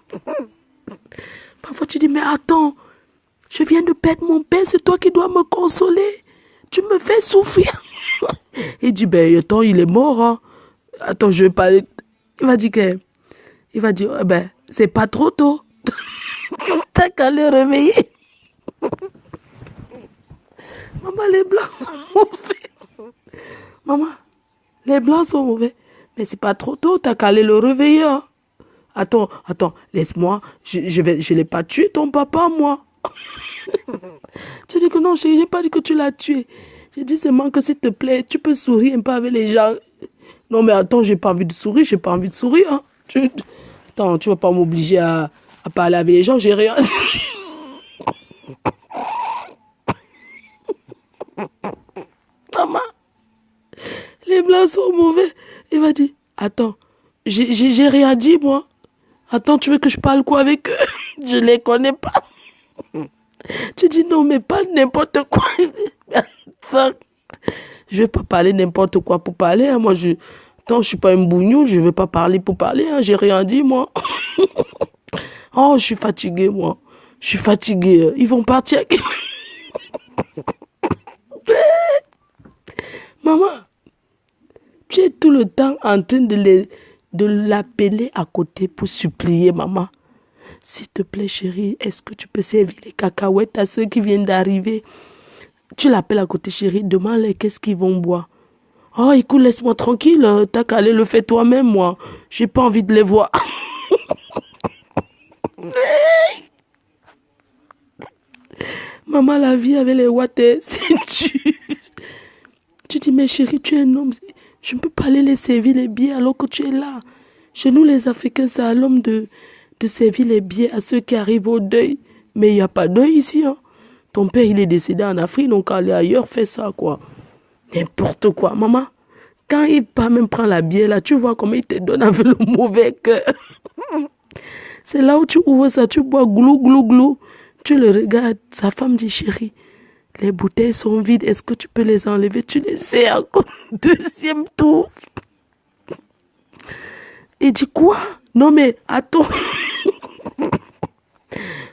Parfois, tu dis, mais attends, je viens de perdre mon père, c'est toi qui dois me consoler. Tu me fais souffrir. Il dit, ben, attends, il est mort. Hein. Attends, je vais parler. Il va dire que... Il va dire, ben, c'est pas trop tôt. T'as qu'à le réveiller. Maman, les blancs sont mauvais. Maman, les blancs sont mauvais. Mais c'est pas trop tôt, t'as qu'à aller le réveiller. Hein. Attends, laisse-moi. Je l'ai pas tué, ton papa, moi. Tu dis que non, j'ai pas dit que tu l'as tué. J'ai dit seulement que s'il te plaît, tu peux sourire un peu avec les gens. Non, mais attends, j'ai pas envie de sourire, Hein. Attends, tu vas pas m'obliger à parler avec les gens, j'ai rien. Maman, les blancs sont mauvais. Il va dire, attends, j'ai rien dit, moi. Attends, tu veux que je parle quoi avec eux? Je les connais pas. Tu dis non, mais pas n'importe quoi. Attends, je vais pas parler n'importe quoi pour parler. Hein. Moi, Attends, je suis pas un bougnou, je vais pas parler pour parler. Hein. J'ai rien dit, moi. Oh, je suis fatiguée, moi. Je suis fatiguée. Ils vont partir. Maman, tu es tout le temps en train de l'appeler à côté pour supplier, maman. S'il te plaît, chérie, est-ce que tu peux servir les cacahuètes à ceux qui viennent d'arriver? Tu l'appelles à côté, chérie, demande-les qu'est-ce qu'ils vont boire. Oh, écoute, laisse-moi tranquille, t'as qu'à aller le faire toi-même, moi. J'ai pas envie de les voir. Maman, la vie avec les water, c'est dur. Tu dis, mais chérie, tu es un homme. Je ne peux pas aller les servir les billets alors que tu es là. Chez nous, les Africains, c'est à l'homme de servir les billets à ceux qui arrivent au deuil. Mais il n'y a pas de deuil ici. Hein. Ton père, il est décédé en Afrique, donc aller ailleurs, fais ça, quoi. N'importe quoi, maman. Quand il part même prendre la bière, là, tu vois comment il te donne avec le mauvais cœur. C'est là où tu ouvres ça, tu bois glou, glou, glou. Tu le regardes, sa femme dit, chérie, les bouteilles sont vides, est-ce que tu peux les enlever? Tu les sais encore. Deuxième tour. Il dit, quoi? Non, mais attends.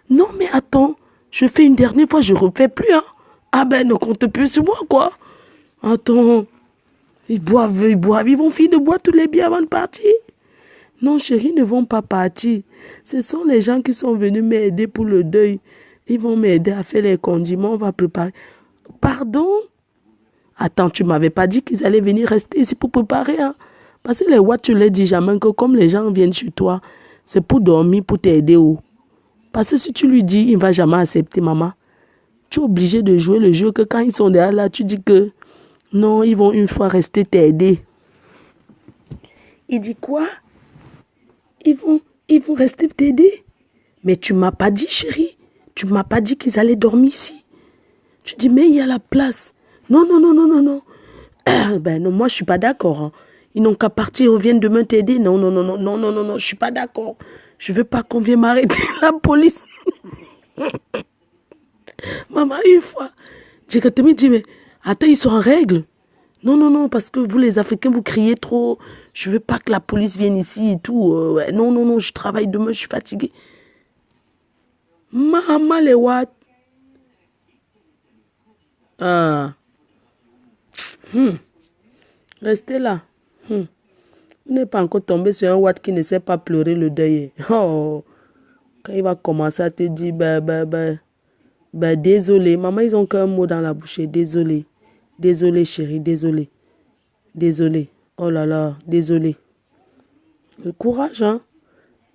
Non, mais attends. Je fais une dernière fois, je ne refais plus. Hein. Ah ben, ne compte plus sur moi, quoi. Attends. Ils boivent. Ils vont finir de boire tous les biens avant de partir. Non, chérie, ils ne vont pas partir. Ce sont les gens qui sont venus m'aider pour le deuil. Ils vont m'aider à faire les condiments, on va préparer. Pardon? Attends, tu ne m'avais pas dit qu'ils allaient venir rester ici pour préparer. Hein? Parce que les Ouats, tu ne les dis jamais que comme les gens viennent chez toi, c'est pour dormir, pour t'aider. Parce que si tu lui dis, il ne va jamais accepter, maman. Tu es obligé de jouer le jeu que quand ils sont derrière là, tu dis que non, ils vont une fois rester t'aider. Il dit quoi? Ils vont rester t'aider. Mais tu ne m'as pas dit, chérie. Tu ne m'as pas dit qu'ils allaient dormir ici. Tu dis, mais il y a la place. Non. Ben non, moi, je ne suis pas d'accord. Hein. Ils n'ont qu'à partir, ils viennent demain t'aider. Non, je ne suis pas d'accord. Je ne veux pas qu'on vienne m'arrêter, la police. Maman, une fois, j'ai dit, mais attends, ils sont en règle. Non, parce que vous, les Africains, vous criez trop. Je ne veux pas que la police vienne ici et tout. Non, je travaille demain, je suis fatiguée. Maman, les what? Ah. Restez là. Vous n'êtes pas encore tombé sur un Watt qui ne sait pas pleurer le deuil. Oh. Quand il va commencer à te dire, désolé. Maman, ils ont qu'un mot dans la bouche. Désolé. Désolé, chérie, désolé. Désolé. Oh là là, désolé. Le courage, hein.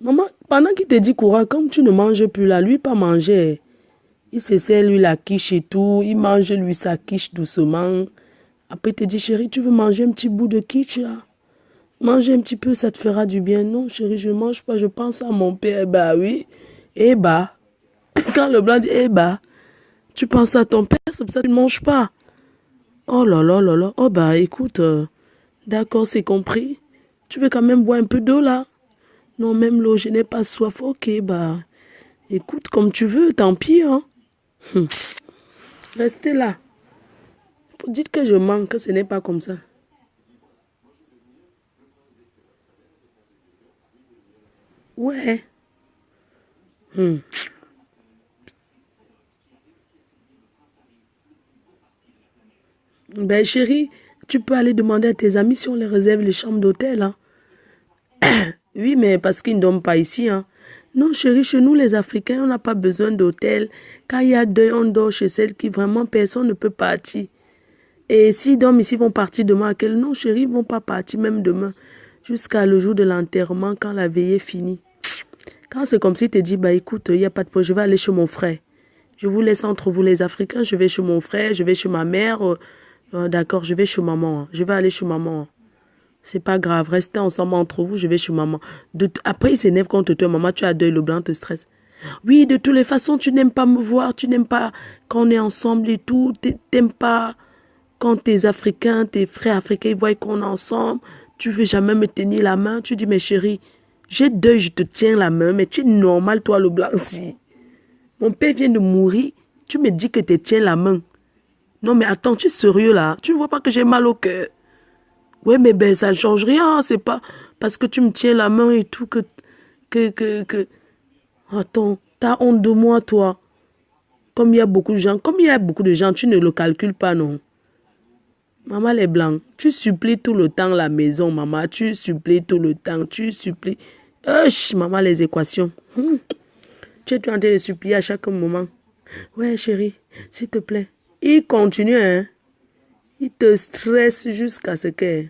Maman, pendant qu'il te dit courage, comme tu ne manges plus là, lui pas manger. Il se sert lui la quiche et tout. Il mange lui sa quiche doucement. Après, il te dit, chérie, tu veux manger un petit bout de quiche là? Manger un petit peu, ça te fera du bien. Non, chérie, je ne mange pas, je pense à mon père. Bah oui. Eh bah. Quand le blanc dit, eh bah, tu penses à ton père, c'est pour ça que tu ne manges pas. Oh là là là là. Oh bah écoute, d'accord, c'est compris. Tu veux quand même boire un peu d'eau là? Non, même l'eau, je n'ai pas soif. Ok, bah, écoute, comme tu veux, tant pis, hein. Restez là. Dites que je manque, ce n'est pas comme ça. Ouais. Ben chérie, tu peux aller demander à tes amis si on les réserve les chambres d'hôtel, hein. Oui, mais parce qu'ils ne dorment pas ici, hein. Non, chérie, chez nous, les Africains, on n'a pas besoin d'hôtel. Quand il y a deuil, on dort chez celles qui vraiment personne ne peut partir. Et s'ils dorment ici, ils vont partir demain à quel? Non, chérie, ils ne vont pas partir même demain. Jusqu'à le jour de l'enterrement, quand la veillée finit. Quand c'est comme si tu te dis, bah écoute, il n'y a pas de problème, je vais aller chez mon frère. Je vous laisse entre vous les Africains, je vais chez mon frère, je vais chez ma mère. D'accord, je vais chez maman, hein. Je vais aller chez maman, hein. C'est pas grave, restez ensemble entre vous, je vais chez maman. Après, il s'énerve contre toi, maman, tu as deuil, le blanc te stresse. Oui, de toutes les façons, tu n'aimes pas me voir, tu n'aimes pas quand on est ensemble et tout, t'aimes pas quand tes Africains, tes frères africains, ils voient qu'on est ensemble, tu veux jamais me tenir la main, tu dis, mais chérie, j'ai deuil, je te tiens la main, mais tu es normal, toi, le blanc, si. Mon père vient de mourir, tu me dis que tu tiens la main. Non, mais attends, tu es sérieux là? Tu ne vois pas que j'ai mal au cœur? Ouais, mais ben, ça ne change rien. C'est pas parce que tu me tiens la main et tout que... Attends, t'as honte de moi, toi. Comme il y a beaucoup de gens, tu ne le calcules pas, non? Maman, les blancs, tu supplies tout le temps la maison, maman. Tu supplies tout le temps, tu supplies. Maman, les équations. Tu es en train de supplier à chaque moment. Ouais, chérie, s'il te plaît. Il continue, hein. Il te stresse jusqu'à ce que...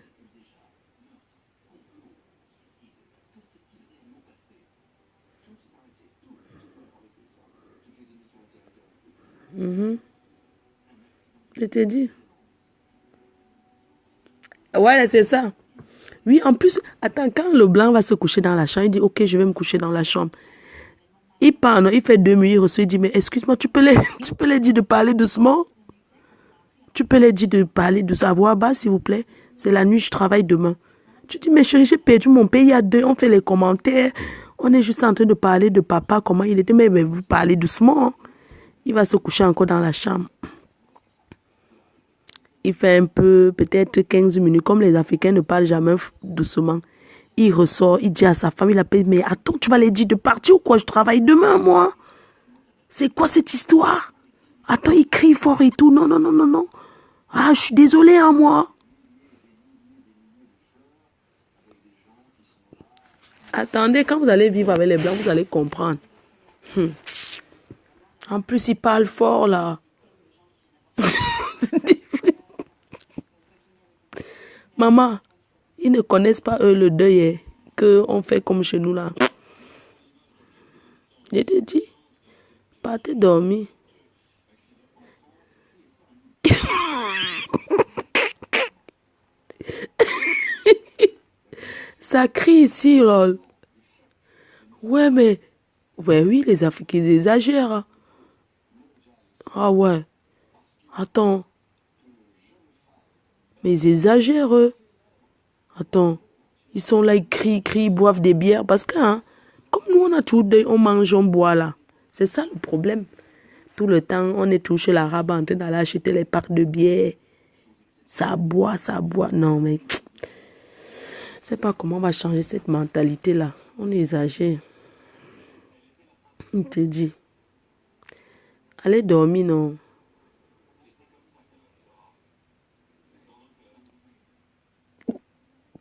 Je te dis. Ouais, c'est ça. Oui, en plus, attends, quand le blanc va se coucher dans la chambre, il dit, ok, je vais me coucher dans la chambre. Il part, non, il fait 2 minutes, il reçoit, il dit, mais excuse-moi, tu peux les dire de parler doucement? Tu peux les dire de parler de sa voix basse, s'il vous plaît? C'est la nuit, je travaille demain. Tu dis, mais chérie, j'ai perdu mon pays il y a 2, on fait les commentaires. On est juste en train de parler de papa, comment il était. Mais vous parlez doucement. Il va se coucher encore dans la chambre. Il fait un peu, peut-être 15 minutes, comme les Africains ne parlent jamais doucement. Il ressort, il dit à sa femme, il appelle, mais attends, tu vas les dire de partir ou quoi? Je travaille demain, moi. C'est quoi cette histoire? Attends, il crie fort et tout. Non, non, non, non, non. Ah, je suis désolée, hein, moi. Attendez, quand vous allez vivre avec les Blancs, vous allez comprendre. En plus, il parle fort, là. Maman, ils ne connaissent pas, eux, le deuil qu'on fait comme chez nous, là. Je te dis, partez dormir. Ça crie ici, lol. Ouais, mais... Ouais, oui, les Africains ils exagèrent, hein. Ah ouais. Attends. Mais ils exagèrent, eux. Attends. Ils sont là, ils crient, ils boivent des bières. Parce que, hein, comme nous, on a tout deuil, on mange, on boit, là. C'est ça le problème. Tout le temps, on est tout chez l'arabe en train d'aller acheter les packs de bière. Ça boit, ça boit. Non, mais... Je sais pas comment on va changer cette mentalité-là. On exagère. Il te dit. Allez dormir, non.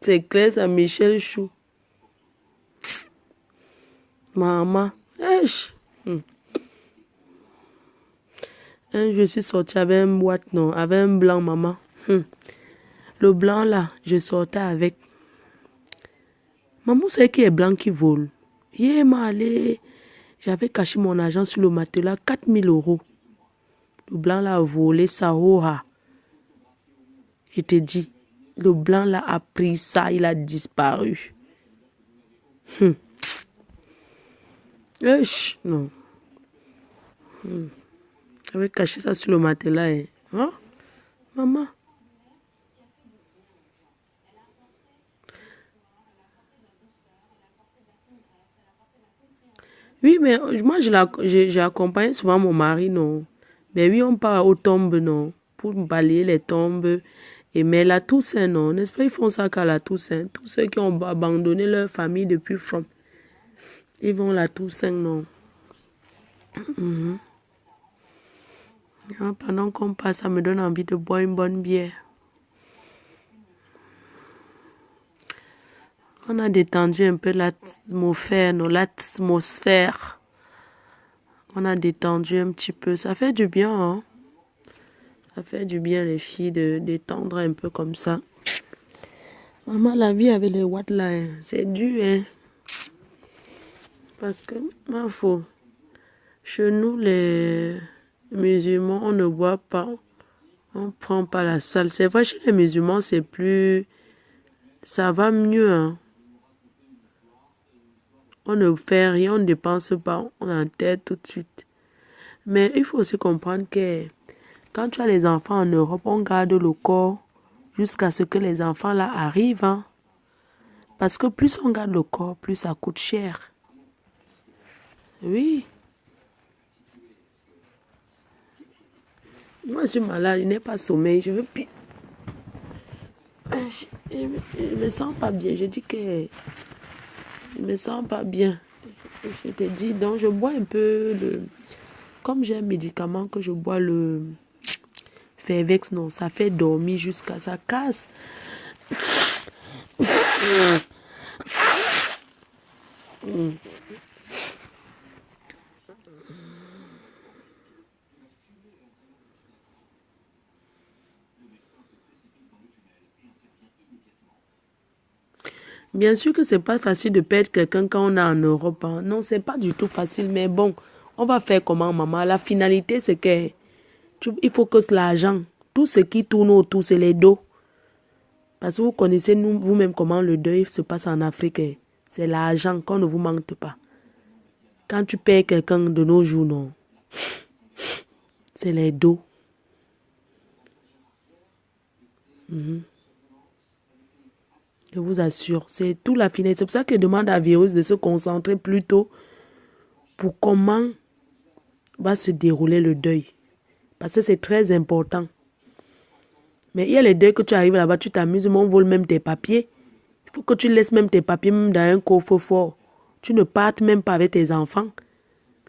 C'est clair, ça, Michel Chou. Maman. Je suis sortie avec un boîte, non, avec un blanc, maman. Le blanc, là, je sortais avec. Maman, c'est qui est blanc qui vole. Il m'a allé. J'avais caché mon argent sur le matelas, 4000 euros. Le blanc l'a volé ça. Je te dis, le blanc là a pris ça, il a disparu. Non. J'avais caché ça sur le matelas. Hein? Maman. Oui, mais moi, j'ai accompagné souvent mon mari, non. Mais oui, on part aux tombes, non. Pour balayer les tombes. Mais la Toussaint, non. N'est-ce pas, ils font ça qu'à la Toussaint. Tous ceux qui ont abandonné leur famille depuis From, ils vont la Toussaint, non. Pendant qu'on passe, ça me donne envie de boire une bonne bière. On a détendu un peu l'atmosphère, non, l'atmosphère. On a détendu un petit peu. Ça fait du bien, hein. Ça fait du bien, les filles, de détendre un peu comme ça. Maman, la vie avec les watts là, hein, c'est dur, hein. Parce que, ma foi, chez nous, les musulmans, on ne boit pas. On ne prend pas la salle. C'est vrai, chez les musulmans, c'est plus... Ça va mieux, hein. On ne fait rien, on ne dépense pas, on enterre tout de suite. Mais il faut aussi comprendre que quand tu as les enfants en Europe, on garde le corps jusqu'à ce que les enfants là arrivent. Hein. Parce que plus on garde le corps, plus ça coûte cher. Oui. Moi, je suis malade, je n'ai pas sommeil. Je me sens pas bien. Je dis que je me sens pas bien. Je te dis, donc je bois un peu comme j'ai un médicament que je bois, le Fervex, non, ça fait dormir jusqu'à ça casse. Bien sûr que c'est pas facile de perdre quelqu'un quand on est en Europe. Hein. Non, c'est pas du tout facile, mais bon, on va faire comment, maman? La finalité, c'est que il faut que l'argent, tout ce qui tourne autour, c'est les dos. Parce que vous connaissez vous-même comment le deuil se passe en Afrique. Hein. C'est l'argent qu'on ne vous manque pas. Quand tu perds quelqu'un de nos jours, non. C'est les dos. Je vous assure, c'est tout la finalité. C'est pour ça que je demande à Virus de se concentrer plutôt pour comment va se dérouler le deuil. Parce que c'est très important. Mais il y a les deuils que tu arrives là-bas, tu t'amuses, mais on vole même tes papiers. Il faut que tu laisses même tes papiers même dans un coffre-fort. Tu ne partes même pas avec tes enfants.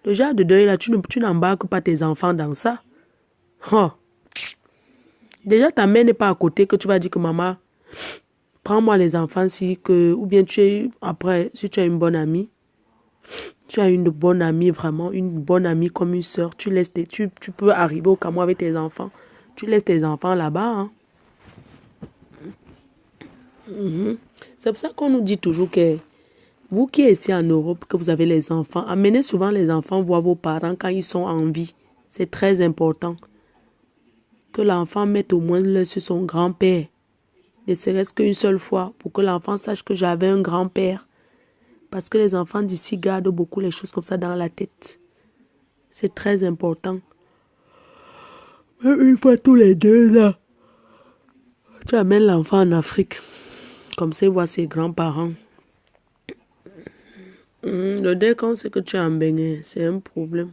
Le genre de deuil là, tu n'embarques pas tes enfants dans ça. Oh. Déjà, ta mère n'est pas à côté que tu vas dire que maman, prends-moi les enfants ou bien après, si tu as une bonne amie, tu as une bonne amie vraiment, une bonne amie comme une soeur, tu peux arriver au Cameroun avec tes enfants. Tu laisses tes enfants là-bas. Hein. C'est pour ça qu'on nous dit toujours que vous qui êtes ici en Europe, que vous avez les enfants, amenez souvent les enfants voir vos parents quand ils sont en vie. C'est très important. Que l'enfant mette au moins l'œil sur son grand-père. Ne serait-ce qu'une seule fois pour que l'enfant sache que j'avais un grand-père. Parce que les enfants d'ici gardent beaucoup les choses comme ça dans la tête. C'est très important. Une fois tous les 2 ans, tu amènes l'enfant en Afrique. Comme ça, il voit ses grands-parents. Le deuil, quand c'est que tu es en Bénin, c'est un problème.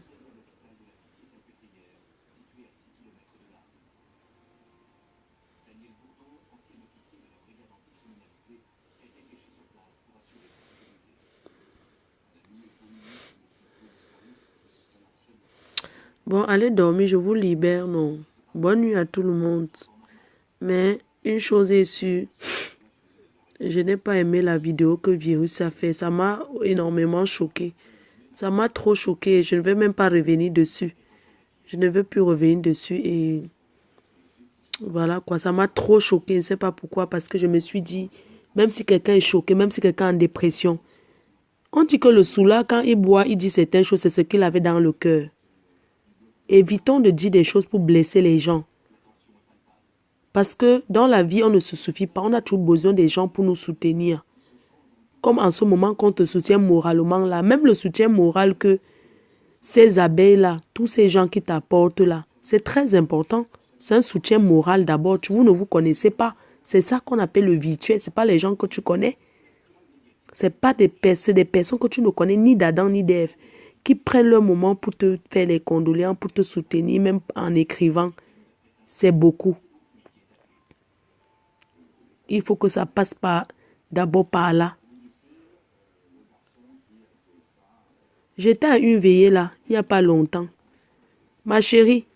Bon, allez dormir, je vous libère, non. Bonne nuit à tout le monde. Mais une chose est sûre, je n'ai pas aimé la vidéo que Virus a fait. Ça m'a énormément choqué. Ça m'a trop choqué. Je ne vais même pas revenir dessus. Je ne veux plus revenir dessus et voilà quoi. Ça m'a trop choqué. Je ne sais pas pourquoi. Parce que je me suis dit, même si quelqu'un est choqué, même si quelqu'un est en dépression, On dit que le soulard, quand il boit, il dit certaines choses, c'est ce qu'il avait dans le cœur. Évitons de dire des choses pour blesser les gens. Parce que dans la vie, on ne se suffit pas. On a toujours besoin des gens pour nous soutenir. Comme en ce moment qu'on te soutient moralement là. Même le soutien moral que ces abeilles-là, tous ces gens qui t'apportent là, c'est très important. C'est un soutien moral d'abord. Vous ne vous connaissez pas. C'est ça qu'on appelle le virtuel. Ce n'est pas les gens que tu connais. Ce n'est pas des personnes que tu ne connais ni d'Adam ni d'Ève qui prennent leur moment pour te faire les condoléances, pour te soutenir, même en écrivant. C'est beaucoup. Il faut que ça passe d'abord par là. J'étais à une veillée là, il n'y a pas longtemps. Ma chérie,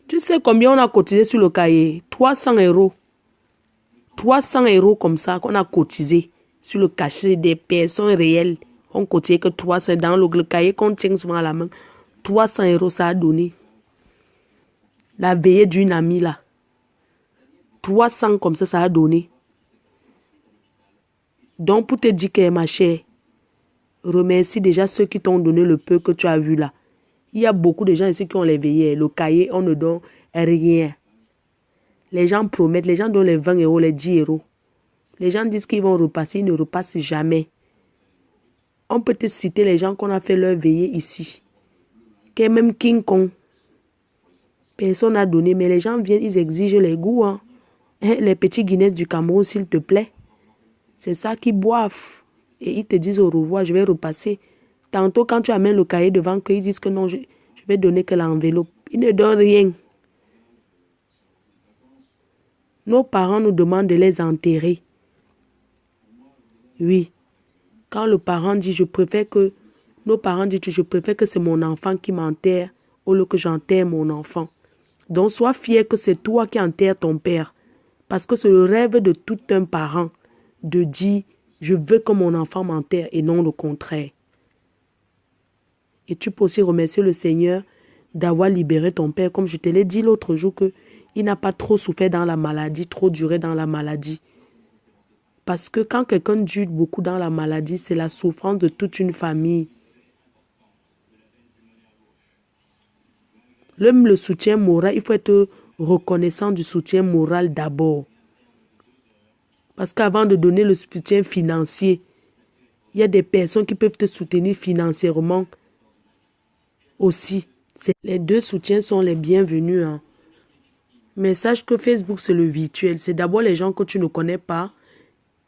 tu sais combien on a cotisé sur le cahier? 300 €. 300 € comme ça qu'on a cotisé sur le cachet des personnes réelles. On cotisait que 300 dans le cahier qu'on tient souvent à la main. 300 € ça a donné. La veillée d'une amie là. 300 comme ça a donné. Donc pour te dire que ma chère, remercie déjà ceux qui t'ont donné le peu que tu as vu là. Il y a beaucoup de gens ici qui ont les veillées. Le cahier, on ne donne rien. Les gens promettent, les gens donnent les 20 €, les 10 €. Les gens disent qu'ils vont repasser, ils ne repassent jamais. On peut te citer les gens qu'on a fait leur veillée ici. Que même King Kong. Personne n'a donné, mais les gens viennent, ils exigent les goûts. Hein. Les petits Guinness du Cameroun, s'il te plaît. C'est ça qu'ils boivent. Et ils te disent au revoir, je vais repasser. Tantôt, quand tu amènes le cahier devant qu'ils disent que non, je vais donner que l'enveloppe. Ils ne donnent rien. Nos parents nous demandent de les enterrer. Oui. Quand le parent dit, nos parents disent, je préfère que c'est mon enfant qui m'enterre au lieu que j'enterre mon enfant. Donc, sois fier que c'est toi qui enterres ton père. Parce que c'est le rêve de tout un parent de dire, je veux que mon enfant m'enterre et non le contraire. Et tu peux aussi remercier le Seigneur d'avoir libéré ton père. Comme je te l'ai dit l'autre jour, qu'il n'a pas trop souffert dans la maladie, trop duré dans la maladie. Parce que quand quelqu'un dure beaucoup dans la maladie, c'est la souffrance de toute une famille. Même le soutien moral, il faut être reconnaissant du soutien moral d'abord. Parce qu'avant de donner le soutien financier, il y a des personnes qui peuvent te soutenir financièrement aussi. Les deux soutiens sont les bienvenus. Hein. Mais sache que Facebook, c'est le virtuel. C'est d'abord les gens que tu ne connais pas.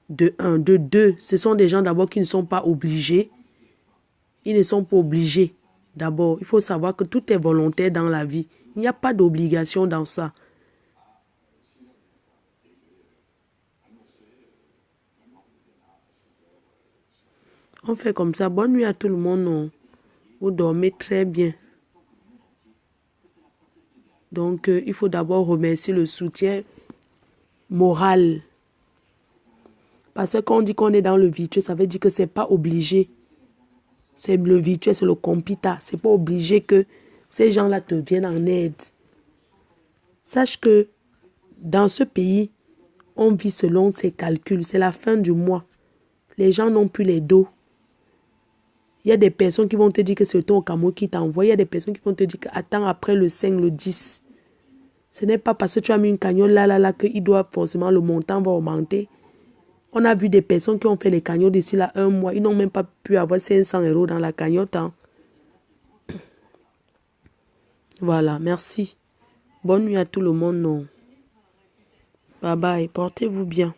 De un. De deux, ce sont des gens d'abord qui ne sont pas obligés. Ils ne sont pas obligés. D'abord, il faut savoir que tout est volontaire dans la vie. Il n'y a pas d'obligation dans ça. On fait comme ça. Bonne nuit à tout le monde. Non? Vous dormez très bien. Donc, il faut d'abord remercier le soutien moral. Parce que quand on dit qu'on est dans le virtuel, ça veut dire que ce n'est pas obligé. C'est le virtuel, c'est le compita. Ce n'est pas obligé que ces gens-là te viennent en aide. Sache que dans ce pays, on vit selon ses calculs. C'est la fin du mois. Les gens n'ont plus les dos. Il y a des personnes qui vont te dire que c'est ton Cameroun qui t'envoie. Il y a des personnes qui vont te dire que attends après le 5, le 10. Ce n'est pas parce que tu as mis une cagnotte là qu'il doit forcément, le montant va augmenter. On a vu des personnes qui ont fait les cagnottes d'ici là 1 mois. Ils n'ont même pas pu avoir 500 € dans la cagnotte. Hein. Voilà, merci. Bonne nuit à tout le monde. Non. Bye bye, portez-vous bien.